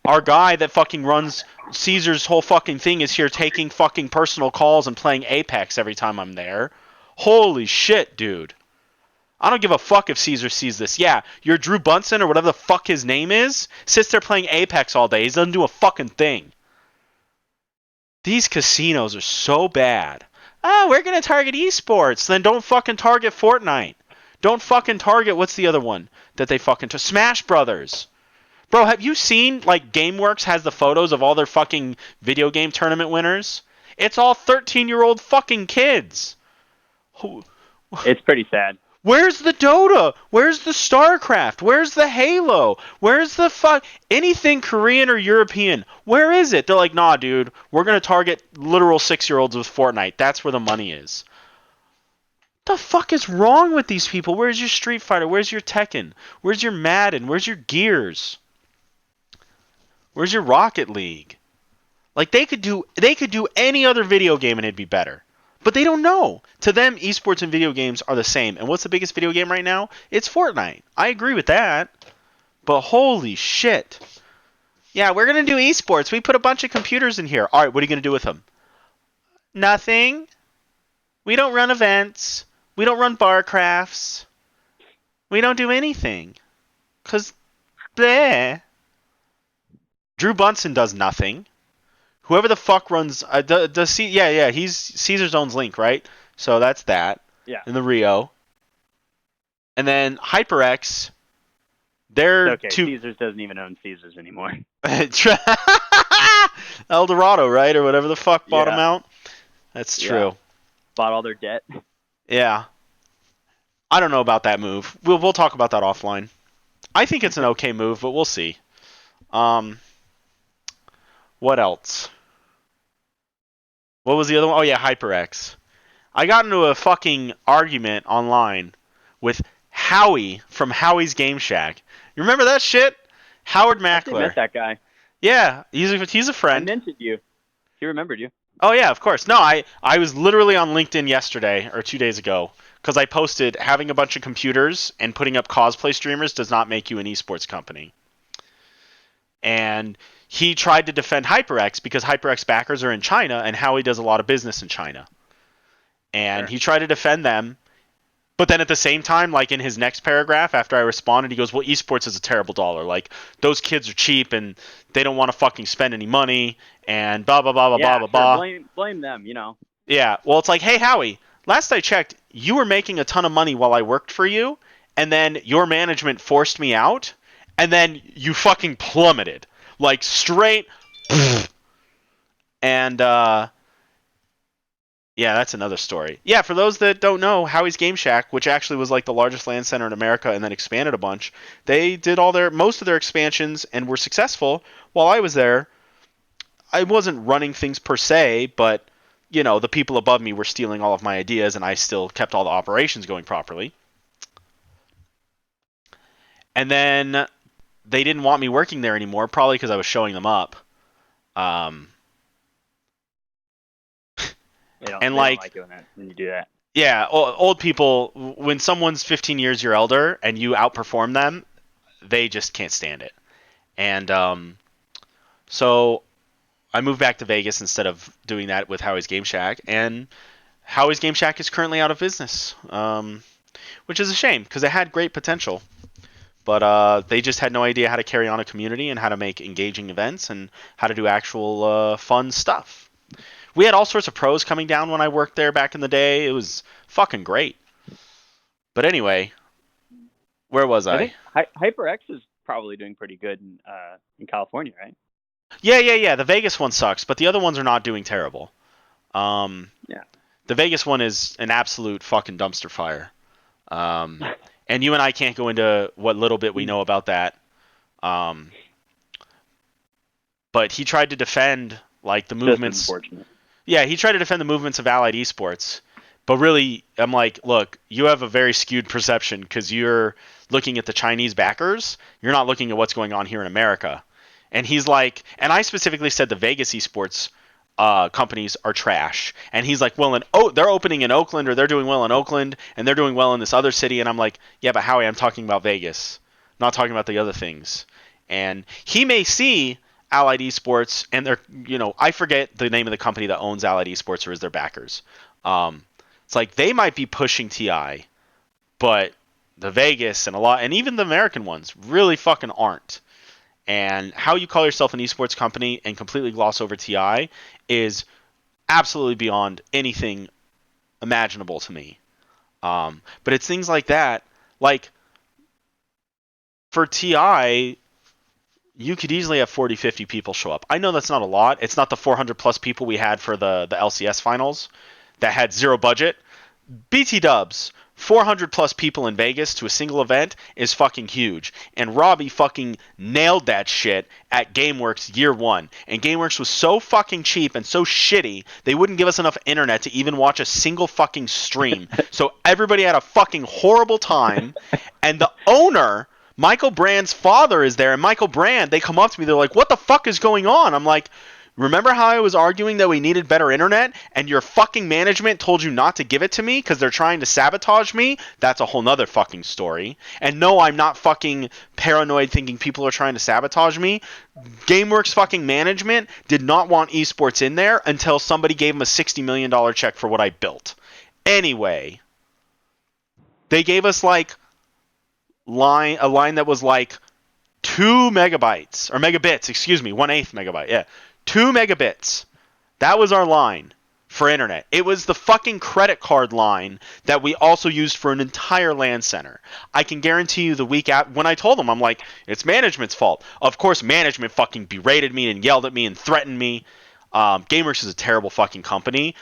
Our guy that fucking runs Caesar's whole fucking thing is here taking fucking personal calls and playing Apex every time I'm there. Holy shit, dude. I don't give a fuck if Caesar sees this. Yeah, your Drew Bunsen or whatever the fuck his name is sits there playing Apex all day. He doesn't do a fucking thing. These casinos are so bad. Oh, we're going to target esports. Then don't fucking target Fortnite. Don't fucking target, what's the other one that they fucking Smash Brothers. Bro, have you seen, like, GameWorks has the photos of all their fucking video game tournament winners? It's all 13-year-old fucking kids. Who, It's pretty sad. where's the Dota? Where's the StarCraft? Where's the Halo? Where's the fuck anything Korean or European? Where is it? They're like, nah, dude, we're gonna target literal 6-year-olds with Fortnite. That's where the money is. The fuck is wrong with these people? Where's your Street Fighter? Where's your Tekken? Where's your Madden? Where's your Gears? Where's your Rocket League? Like they could do any other video game and it'd be better. But they don't know. To them, esports and video games are the same. And what's the biggest video game right now? It's Fortnite. I agree with that. But holy shit. Yeah, we're going to do esports. We put a bunch of computers in here. All right, what are you going to do with them? Nothing. We don't run events. We don't run bar crafts. We don't do anything. Cuz bleh. Drew Bunsen does nothing. Whoever the fuck runs he's Caesar's owns Link, right? So that's that Yeah. in the Rio. And then HyperX, It's they're okay. two Caesars doesn't even own Caesars anymore. Eldorado, right, or whatever the fuck bought them Yeah. out. That's true. Yeah. Bought all their debt. Yeah. I don't know about that move. We'll talk about that offline. I think it's an okay move, but we'll see. Um, what else? What was the other one? Oh yeah, HyperX. I got into a fucking argument online with Howie from Howie's Game Shack. You remember that shit? Howard I actually met Mackler. that guy. Yeah, he's a I friend. mentioned you. He remembered you. Oh yeah, of course. No, I was literally on LinkedIn yesterday or 2 days ago because I posted having a bunch of computers and putting up cosplay streamers does not make you an esports company. And he tried to defend HyperX because HyperX backers are in China and Howie does a lot of business in China. And Sure. he tried to defend them. But then at the same time, like in his next paragraph, after I responded, he goes, well, esports is a terrible dollar. Like, those kids are cheap and they don't want to fucking spend any money and blah, blah, blah, blah, blah, Yeah, blah, sure. blah. Blame them. You know. Yeah, well, it's like, hey, Howie, last I checked, you were making a ton of money while I worked for you, and then your management forced me out, and then you fucking plummeted. Like, straight. And, yeah, that's another story. Yeah, for those that don't know, Howie's Game Shack, which actually was like the largest LAN center in America and then expanded a bunch, they did most of their expansions and were successful. While I was there, I wasn't running things per se, but the people above me were stealing all of my ideas and I still kept all the operations going properly. And then they didn't want me working there anymore, probably because I was showing them up. Um, and They don't like like it when you do that. Yeah, old people, when someone's 15 years your elder and you outperform them, they just can't stand it. And so I moved back to Vegas instead of doing that with Howie's Game Shack. And Howie's Game Shack is currently out of business, which is a shame because it had great potential. But they just had no idea how to carry on a community and how to make engaging events and how to do actual fun stuff. We had all sorts of pros coming down when I worked there back in the day. It was fucking great. But anyway, where was I I? think HyperX is probably doing pretty good in California, right? Yeah. The Vegas one sucks, but the other ones are not doing terrible. Yeah. The Vegas one is an absolute fucking dumpster fire. Um, and you and I can't go into what little bit we know about that. Um, but he tried to defend like the Just movements. unfortunate. Yeah, he tried to defend the movements of Allied Esports. But really, I'm like, look, you have a very skewed perception because you're looking at the Chinese backers. You're not looking at what's going on here in America. And he's like, and I specifically said the Vegas esports companies are trash. And he's like, well, they're opening in Oakland or they're doing well in Oakland and they're doing well in this other city. And I'm like, yeah, but Howie, I'm talking about Vegas, not talking about the other things. And he may see Allied Esports and I forget the name of the company that owns Allied Esports or is their backers. It's like they might be pushing TI, but the Vegas and even the American ones really fucking aren't. And how you call yourself an esports company and completely gloss over TI is absolutely beyond anything imaginable to me. But it's things like that, like for TI, you could easily have 40, 50 people show up. I know that's not a lot. It's not the 400 plus people we had for the LCS finals that had zero budget. BT Dubs, 400 plus people in Vegas to a single event is fucking huge. And Robbie fucking nailed that shit at GameWorks year one. And GameWorks was so fucking cheap and so shitty, they wouldn't give us enough internet to even watch a single fucking stream. So everybody had a fucking horrible time. And the owner, Michael Brand's father, is there. And Michael Brand, they come up to me, they're like, what the fuck is going on? I'm like, remember how I was arguing that we needed better internet and your fucking management told you not to give it to me because they're trying to sabotage me? That's a whole nother fucking story. And no, I'm not fucking paranoid thinking people are trying to sabotage me. GameWorks fucking management did not want esports in there until somebody gave them a $60 million check for what I built. Anyway, they gave us like a line that was like 2 megabytes or megabits, excuse me, 1/8 megabyte. Yeah. 2 megabits. That was our line for internet. It was the fucking credit card line that we also used for an entire LAN center. I can guarantee you the week after, when I told them, I'm like, it's management's fault. Of course, management fucking berated me and yelled at me and threatened me. GameWorks is a terrible fucking company.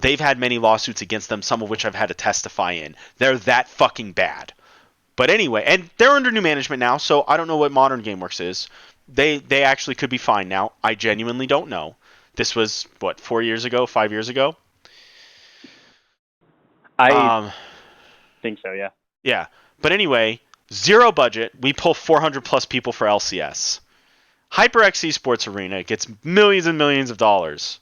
They've had many lawsuits against them, some of which I've had to testify in. They're that fucking bad. But anyway, and they're under new management now, so I don't know what modern GameWorks is. They actually could be fine now. I genuinely don't know. This was what 4 years ago, 5 years ago. I Um, think so. Yeah. yeah. But anyway, zero budget. We pull 400 plus people for LCS. HyperX Esports Arena gets millions and millions of dollars.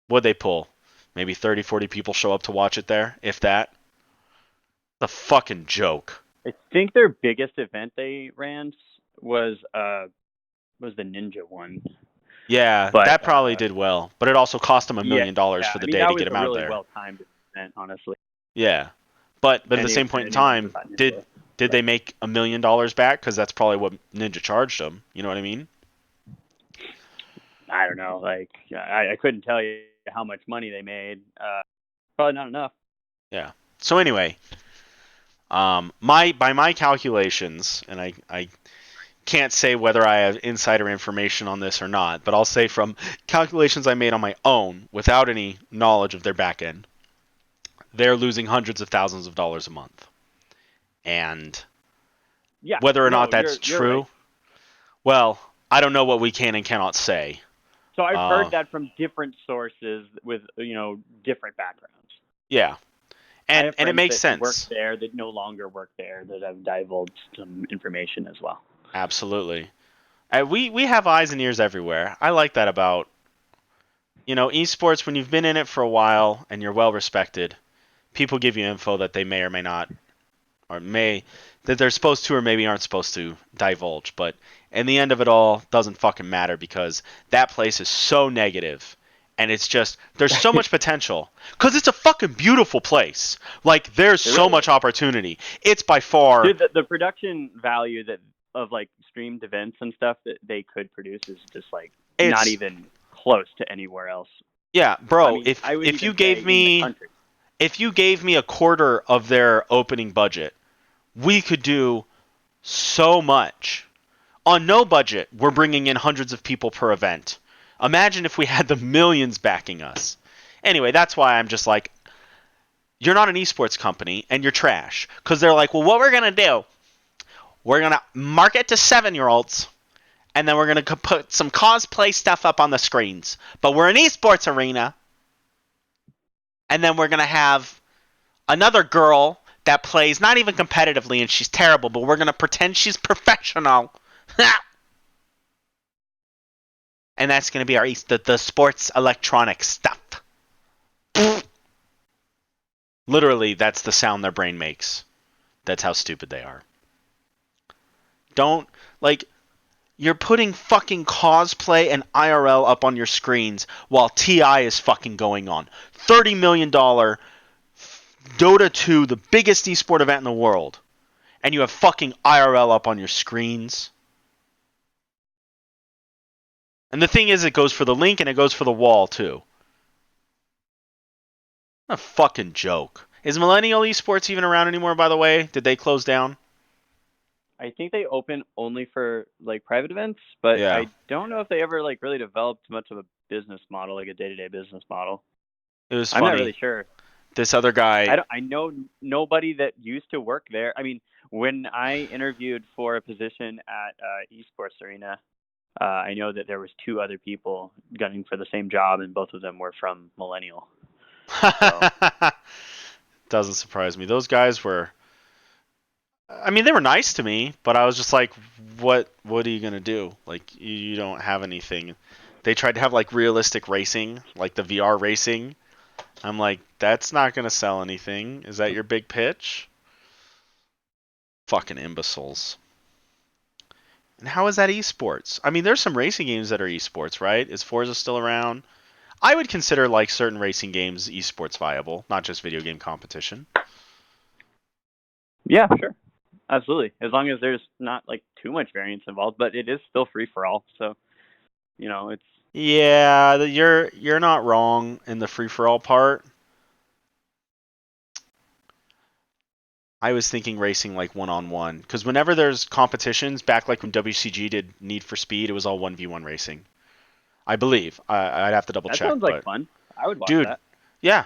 What'd they pull? Maybe 30, 40 people show up to watch it there, if that. The fucking joke. I think their biggest event they ran was the Ninja one. Yeah, But that probably did well, but it also cost them $1 yeah, million for I the mean day that to was get him a out really there. well timed event, honestly. Yeah, but at the same point in Anyone knows time, about did Ninja. did they make $1 million back? Because that's probably what Ninja charged them. You know what I mean? I don't know. Like I couldn't tell you how much money they made. Probably not enough. Yeah. So anyway, by my calculations, and I can't say whether I have insider information on this or not, but I'll say from calculations I made on my own without any knowledge of their back end, they're losing hundreds of thousands of dollars a month. And Yeah. whether or No, not that's you're right. true, well, I don't know what we can and cannot say. So I've Uh, heard that from different sources with different backgrounds. yeah, I and have it friends makes that work sense. there that no longer work there that have divulged some information as well. Absolutely. We have eyes and ears everywhere. I like that about esports. When you've been in it for a while and you're well respected, people give you info that they may or may not, or may that they're supposed to or maybe aren't supposed to divulge. But in the end of it all, doesn't fucking matter because that place is so negative, and it's just there's so much potential because it's a fucking beautiful place. Like there's It so really much is. opportunity. It's by far Dude, the production value that of like streamed events and stuff that they could produce is just like not it's even close to anywhere else. yeah, I bro. mean, If I would if you even say gave in the me country. if you gave me a quarter of their opening budget, we could do so much. On no budget, we're bringing in hundreds of people per event. Imagine if we had the millions backing us. Anyway, that's why I'm just like, you're not an esports company and you're trash. Because they're like, well, what we're going to do, we're going to market to 7-year-olds and then we're going to put some cosplay stuff up on the screens. But we're an esports arena and then we're going to have another girl that plays not even competitively and she's terrible, but we're going to pretend she's professional. And that's going to be the sports electronic stuff. Literally, that's the sound their brain makes. That's how stupid they are. Don't, like, you're putting fucking cosplay and IRL up on your screens while TI is fucking going on. $30 million Dota 2, the biggest esport event in the world. And you have fucking IRL up on your screens. And the thing is, it goes for the link and it goes for the wall, too. What a fucking joke. Is Millennial Esports even around anymore, by the way? Did they close down? I think they open only for like private events, but Yeah, I don't know if they ever like really developed much of a business model, like a day-to-day business model. it was I'm not funny. really sure. This other guy. I know nobody that used to work there. I mean, when I interviewed for a position at Esports Arena, I know that there was two other people gunning for the same job, and both of them were from Millennial. So Doesn't surprise me. Those guys were. I mean, they were nice to me, but I was just like, What are you gonna do? Like, you don't have anything. They tried to have like realistic racing, like the VR racing. I'm like, that's not gonna sell anything. Is that your big pitch? Fucking imbeciles. And how is that esports? I mean, there's some racing games that are esports, right? Is Forza still around? I would consider like certain racing games esports viable, not just video game competition. yeah, sure, absolutely. As long as there's not like too much variance involved, but it is still free for all. So it's Yeah, you're not wrong in the free for all part. I was thinking racing like one on one because whenever there's competitions, back like when WCG did Need for Speed, it was all 1v1 racing. I believe. I'd have to double that check, sounds like but fun. I would watch dude, that. yeah.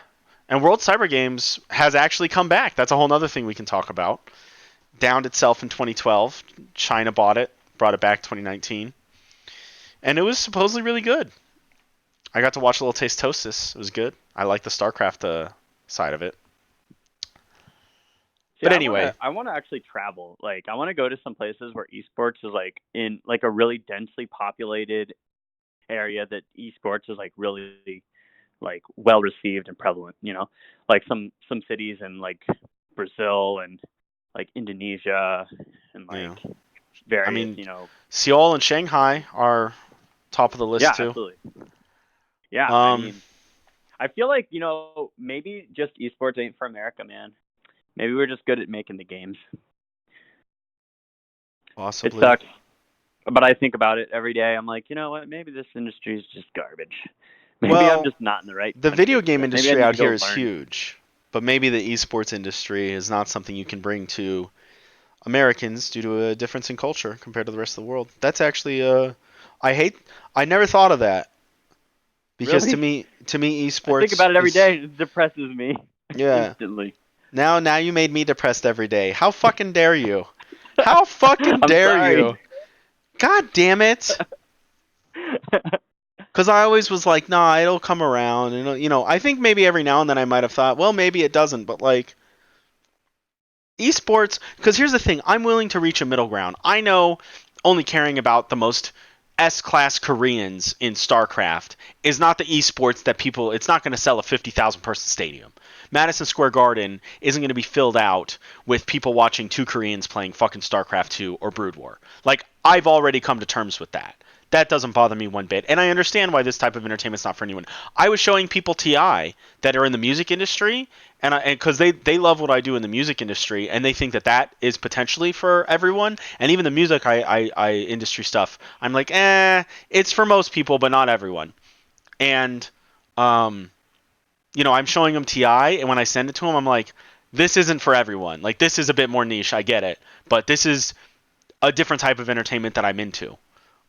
And World Cyber Games has actually come back. That's a whole other thing we can talk about. Downed itself in 2012. China bought it, brought it back 2019, and it was supposedly really good. I got to watch a little taste Tostis. It was good. I like the StarCraft side of it. See, But anyway, I wanna actually travel. Like, I wanna go to some places where esports is like in like a really densely populated area that esports is like really like well received and prevalent. Like some cities in like Brazil and like Indonesia and like yeah. I various. mean, Seoul and Shanghai are top of the list Yeah, too. absolutely. Yeah, I Um, mean, I feel like maybe just esports ain't for America, man. Maybe we're just good at making the games. It possibly. sucks, but I think about it every day. I'm like, you know what? Maybe this industry is just garbage. Maybe I'm Well, just not in the right the video country for game this. Maybe I industry need out to go here is learn. huge, but maybe the esports industry is not something you can bring to Americans due to a difference in culture compared to the rest of the world. That's actually I hate I never thought of that because to Really? me to me I think esports about it every is day. It depresses me yeah. instantly. Now you made me depressed every day. How fucking dare you? How fucking I'm dare sorry. you? God damn it. Because I always was like, nah, it'll come around. And, I think maybe every now and then I might have thought, well, maybe it doesn't. But, like, esports, because here's the thing I'm willing to reach a middle ground. I know only caring about the most S class Koreans in StarCraft is not the esports that people, it's not going to sell a 50,000 person stadium. Madison Square Garden isn't going to be filled out with people watching two Koreans playing fucking StarCraft 2 or Brood War. Like, I've already come to terms with that. That doesn't bother me one bit. And I understand why this type of entertainment is not for anyone. I was showing people TI that are in the music industry, and because they love what I do in the music industry, and they think that is potentially for everyone. And even the music I industry stuff, I'm like, it's for most people, but not everyone. And um, I'm showing them TI, and when I send it to them, I'm like, this isn't for everyone. Like, this is a bit more niche. I get it, but this is a different type of entertainment that I'm into.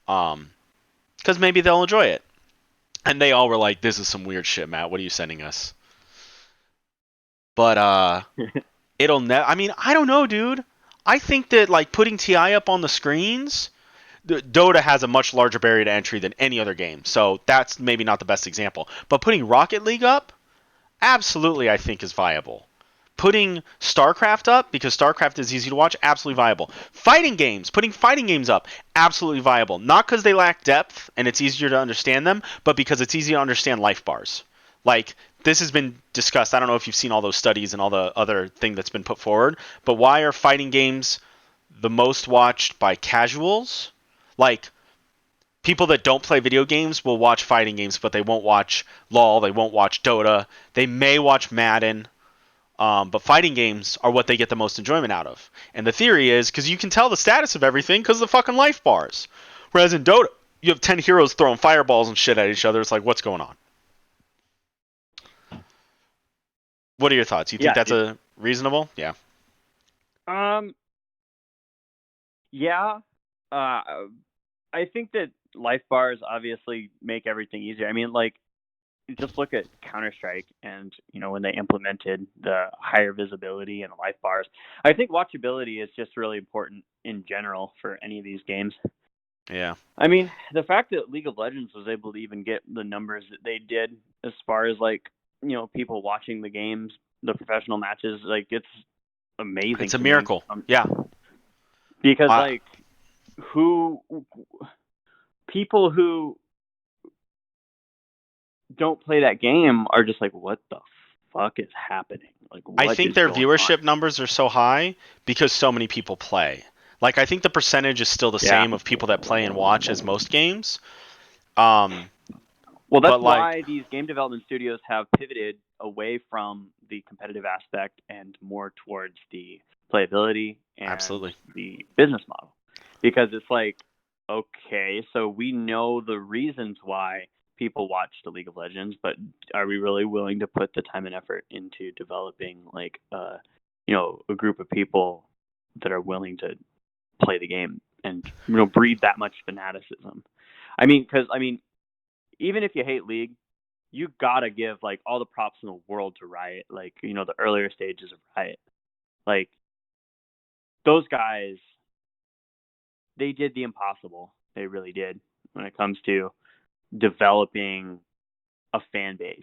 Because maybe they'll enjoy it. And they all were like, "This is some weird shit, Matt. What are you sending us?" But it'll I mean, I don't know, dude. I think that like putting TI up on the screens, Dota has a much larger barrier to entry than any other game, so that's maybe not the best example. But putting Rocket League up, absolutely, I think is viable. Putting StarCraft up, because StarCraft is easy to watch, absolutely viable. Putting fighting games up, absolutely viable. Not because they lack depth and it's easier to understand them, but because it's easy to understand life bars. Like, this has been discussed. I don't know if you've seen all those studies and all the other thing that's been put forward, but why are fighting games the most watched by casuals? Like, people that don't play video games will watch fighting games, but they won't watch LOL, they won't watch Dota, they may watch Madden, but fighting games are what they get the most enjoyment out of. And the theory is because you can tell the status of everything because of the fucking life bars. Whereas in Dota, you have 10 heroes throwing fireballs and shit at each other. It's like, what's going on? What are your thoughts? You think Yeah, that's dude. a reasonable? Yeah. Um, yeah, uh, I think that life bars obviously make everything easier. I mean, like just look at Counter Strike and when they implemented the higher visibility and life bars. I think watchability is just really important in general for any of these games. Yeah. I mean, the fact that League of Legends was able to even get the numbers that they did, as far as like people watching the games, the professional matches, like it's amazing It's a to me. miracle. Yeah. Because I like who people who don't play that game are just like, what the fuck is happening? Like, I what think is their going on? viewership numbers are so high because so many people play. Like I think the percentage is still the Yeah. same of people that play and watch as most games. Um, Well, but that's like why these game development studios have pivoted away from the competitive aspect and more towards the playability and absolutely. the business model. Because it's like, okay, so we know the reasons why people watch the League of Legends, but are we really willing to put the time and effort into developing like a group of people that are willing to play the game and breed that much fanaticism? I mean, even if you hate League, you gotta give like all the props in the world to Riot. Like the earlier stages of Riot, like those guys, they did the impossible. They really did when it comes to developing a fan base.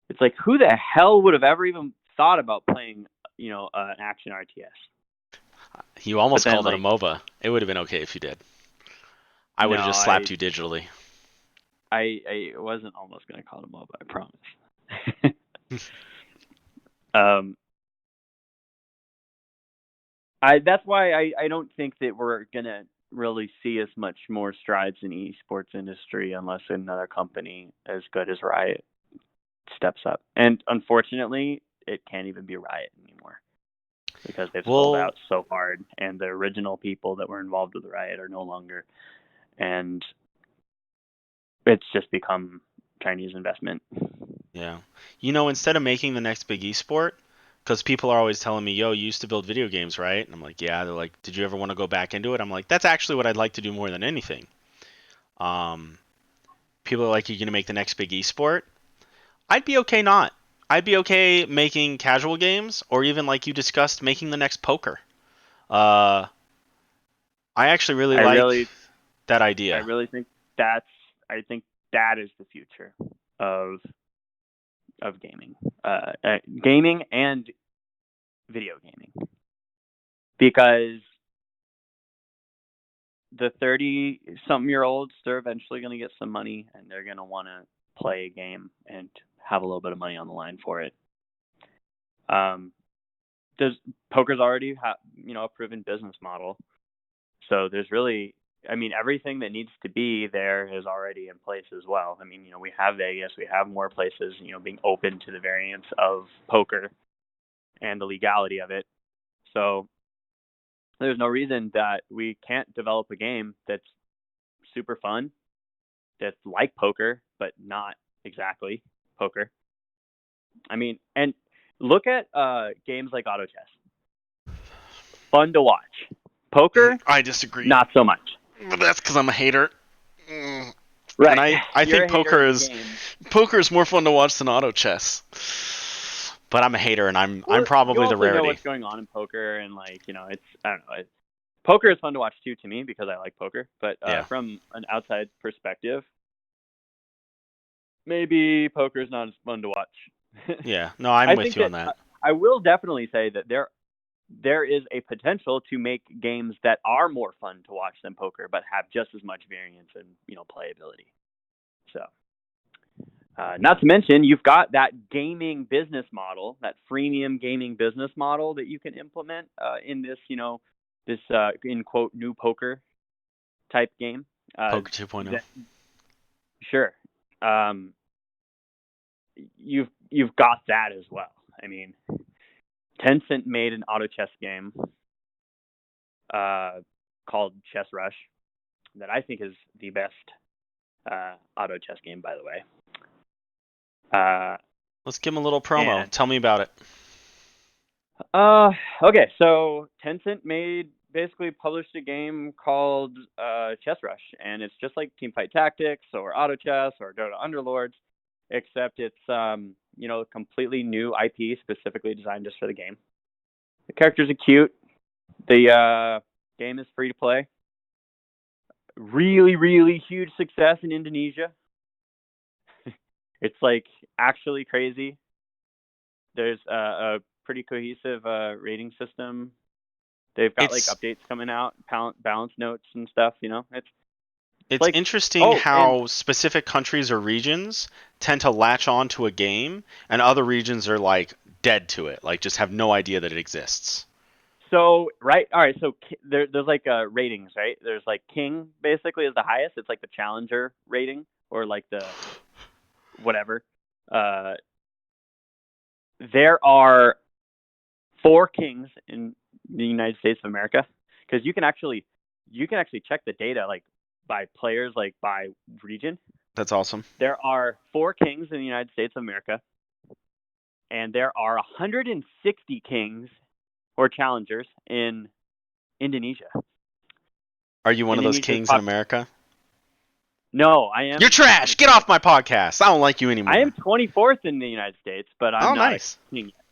It's like who the hell would have ever even thought about playing an action RTS? You But almost then called it a like MOBA. It would have been okay if you did. I would no, have just slapped you digitally. I wasn't almost gonna call it a MOBA. I promise. um, that's why I don't think that we're gonna really see as much more strides in the esports industry unless another company as good as Riot steps up. And unfortunately, it can't even be Riot anymore because they've sold Well, out so hard, and the original people that were involved with Riot are no longer, and it's just become Chinese investment. yeah. Instead of making the next big esport, because people are always telling me, yo, you used to build video games, right? And I'm like, yeah. They're like, did you ever want to go back into it? I'm like, that's actually what I'd like to do more than anything. Um, People are like, you're going to make the next big esport? I'd be okay not. I'd be okay making casual games, or even like you discussed, making the next poker. Uh, I actually really I like really, that I idea. really think that's, I think that is the future of gaming, gaming and video gaming, because the 30 something year olds, they're eventually going to get some money and they're going to want to play a game and have a little bit of money on the line for it. Um, there's poker's already a proven business model, so there's really, I mean, everything that needs to be there is already in place as well. I mean, we have Vegas, we have more places, being open to the variants of poker and the legality of it. So there's no reason that we can't develop a game that's super fun, that's like poker, but not exactly poker. I mean, and look at games like auto chess. Fun to watch. Poker, I disagree, not so much. but that's because I'm a hater. Mm. And Right. I You're think a hater of the game. poker is more fun to watch than auto chess. But I'm a hater, and I'm Well, you probably the also know rarity. what's going on in poker, and like it's, I don't know. Poker is fun to watch too to me because I like poker. But Yeah, from an outside perspective, maybe poker is not as fun to watch. yeah. No, I'm I with think you on that that. I will definitely say that there is a potential to make games that are more fun to watch than poker, but have just as much variance and playability. So, not to mention, you've got that gaming business model, that freemium gaming business model that you can implement in this, this in quote new poker type game. Poker 2.0. That, sure, um, you've got that as well. I mean, Tencent made an auto chess game uh, called Chess Rush that I think is the best auto chess game, by the way. Uh, Let's give him a little promo. and Tell me about it. okay, so Tencent made basically published a game called Chess Rush, and it's just like Teamfight Tactics or Auto Chess or Dota Underlords, except it's completely new IP specifically designed just for the game. The characters are cute. The game is free to play. Really, really huge success in Indonesia. It's like actually crazy. There's a pretty cohesive rating system. They've got like It's updates coming out, balance notes and stuff. It's it's like, interesting oh, and how specific countries or regions tend to latch on to a game, and other regions are like dead to it, like just have no idea that it exists. so right, all right. So there's like ratings, right? There's like King basically is the highest. It's like the challenger rating or like the whatever. Uh, there are four kings in the United States of America because you can actually check the data like by players, like by region. That's awesome. There are four kings in the United States of America, and there are 160 kings or challengers in Indonesia. Are you one of those Indonesia's kings in pop. America? No, I You're am. I'm trash. a Get off my podcast. I don't like you I am anymore. 24th in the United States, but I'm Oh, not a nice. king yet.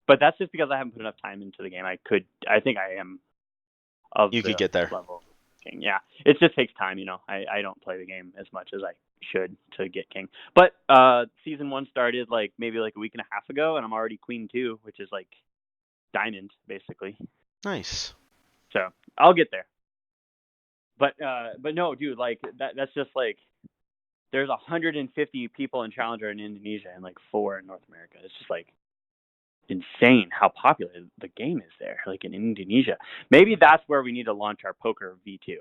But that's just because I haven't put enough time into the game. I think I am of You could the get there. level king. Yeah, it just takes time. I don't play the game as much as I should to get king. But season one started like maybe like a week and a half ago, and I'm already queen two, which is like diamond basically. Nice. So I'll get there. But no, dude, like that's just like there's 150 people in Challenger in Indonesia and like four in North America. It's just like insane how popular the game is there, like in Indonesia. Maybe that's where we need to launch our poker V2.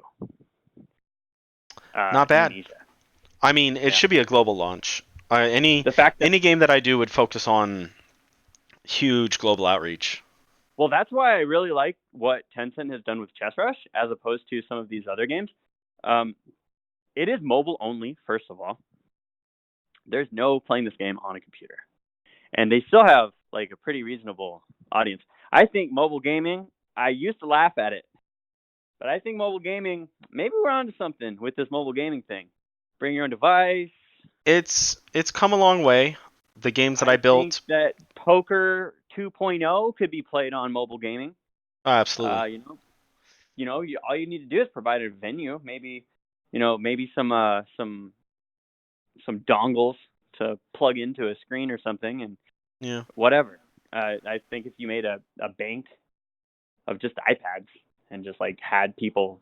Not bad. Indonesia. I mean, it Yeah. should be a global launch. Any The fact that any game that I do would focus on huge global outreach. Well, that's why I really like what Tencent has done with Chess Rush as opposed to some of these other games. Um, it is mobile only, first of all. There's no playing this game on a computer. And they still have like a pretty reasonable audience. I think mobile gaming, I used to laugh at it, but I think mobile gaming, maybe we're onto something with this mobile gaming thing. Bring your own device. It's come a long way. The games that I I think built, that poker 2.0 could be played on mobile gaming. absolutely. Uh, you know, all you need to do is provide a venue, maybe some dongles to plug into a screen or something, and Yeah. whatever. I think if you made a bank of just iPads and just like had people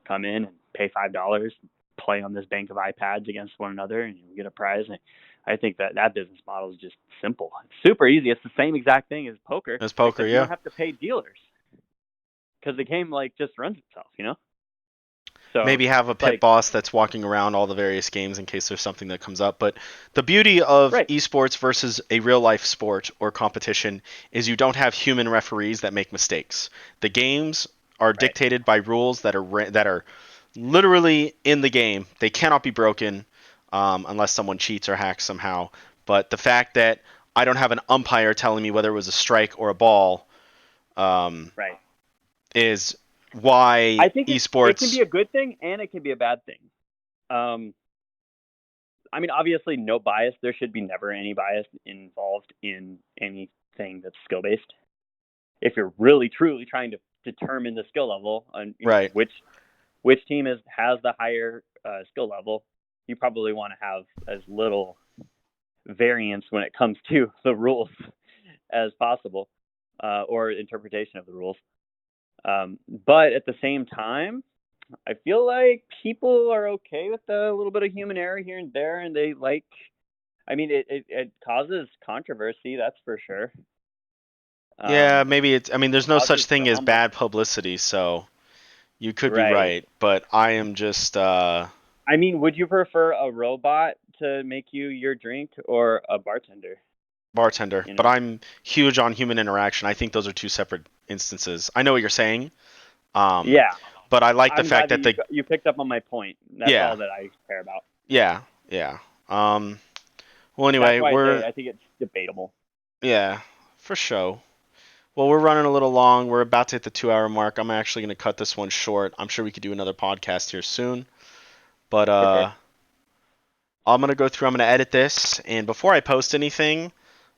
come in and pay $5, play on this bank of iPads against one another, and you get a prize. And I think that business model is just simple. It's super easy. It's the same exact thing as poker, As poker, except you don't yeah. have to pay dealers because the game like just runs itself. So Maybe have a it's pit like, boss that's walking around all the various games in case there's something that comes up. But the beauty of right, esports versus a real life sport or competition is you don't have human referees that make mistakes. The games are right, dictated by rules that are literally in the game. They cannot be broken unless someone cheats or hacks somehow. But the fact that I don't have an umpire telling me whether it was a strike or a ball um, right. is why I think it can esports. be a good thing and it can be a bad thing. Um, I mean, obviously, no bias. There should be never any bias involved in anything that's skill based. If you're really truly trying to determine the skill level and Right. which team has the higher skill level, you probably want to have as little variance when it comes to the rules as possible, or interpretation of the rules. But at the same time, I feel like people are okay with a little bit of human error here and there, and they like. I mean, it causes controversy, that's for sure. Yeah, Um, maybe it's. I mean, there's no such Causes thing as drama, bad publicity, so you could be right? right. But I am just I mean, would you prefer a robot to make you your drink or a bartender? bartender. You But know? I'm huge on human interaction. I think those are two separate instances. I know what you're saying. Um, Yeah, but I like the I'm fact glad that that you the you picked up on my point. That's yeah, all that I care about. yeah, yeah. Um, well, That's anyway, why I say we're I think it's debatable. yeah, for sure. Well, we're running a little long. We're about to hit the 2 hour mark. I'm actually going to cut this one short. I'm sure we could do another podcast here soon. But For sure. I'm going to go through, I'm going to edit this. And before I post anything,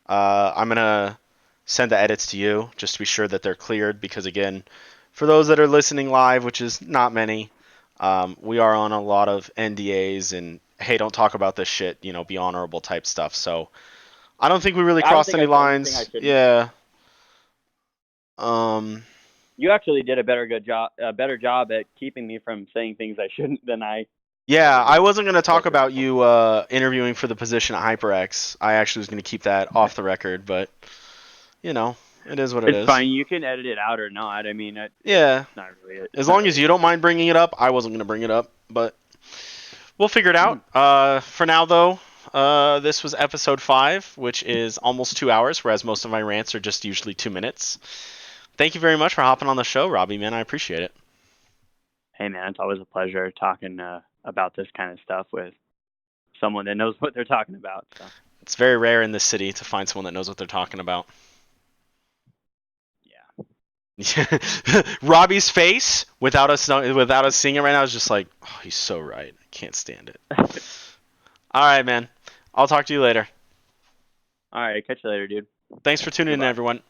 I'm going to send the edits to you just to be sure that they're cleared. Because, again, for those that are listening live, which is not many, we are on a lot of NDAs and, hey, don't talk about this shit, be honorable type stuff. So I don't think we really I don't crossed think any I said anything I lines. shouldn't. Yeah. Um, You actually did a better job at keeping me from saying things I shouldn't than I Yeah, ever I would. wasn't going to talk But about you interviewing for the position at HyperX. I actually was going to keep that off the record, but you know, it is what it it's is. fine. You can edit it out or not. I mean, it's Yeah, not really. It's as not long as really you a don't big mind bringing it up, I wasn't going to bring it up, but we'll figure it out. deal. For now, though, this was episode 5, which is almost 2 hours, whereas most of my rants are just usually 2 minutes. Thank you very much for hopping on the show, Robbie. Man, I appreciate it. Hey man, it's always a pleasure talking about this kind of stuff with someone that knows what they're talking about. So It's very rare in this city to find someone that knows what they're talking about. yeah. Robbie's face without us seeing it right now is just like, oh, he's so right. I can't stand it. All right, man. I'll talk to you later. All right, catch you later, dude. Thanks for tuning in, Goodbye. everyone.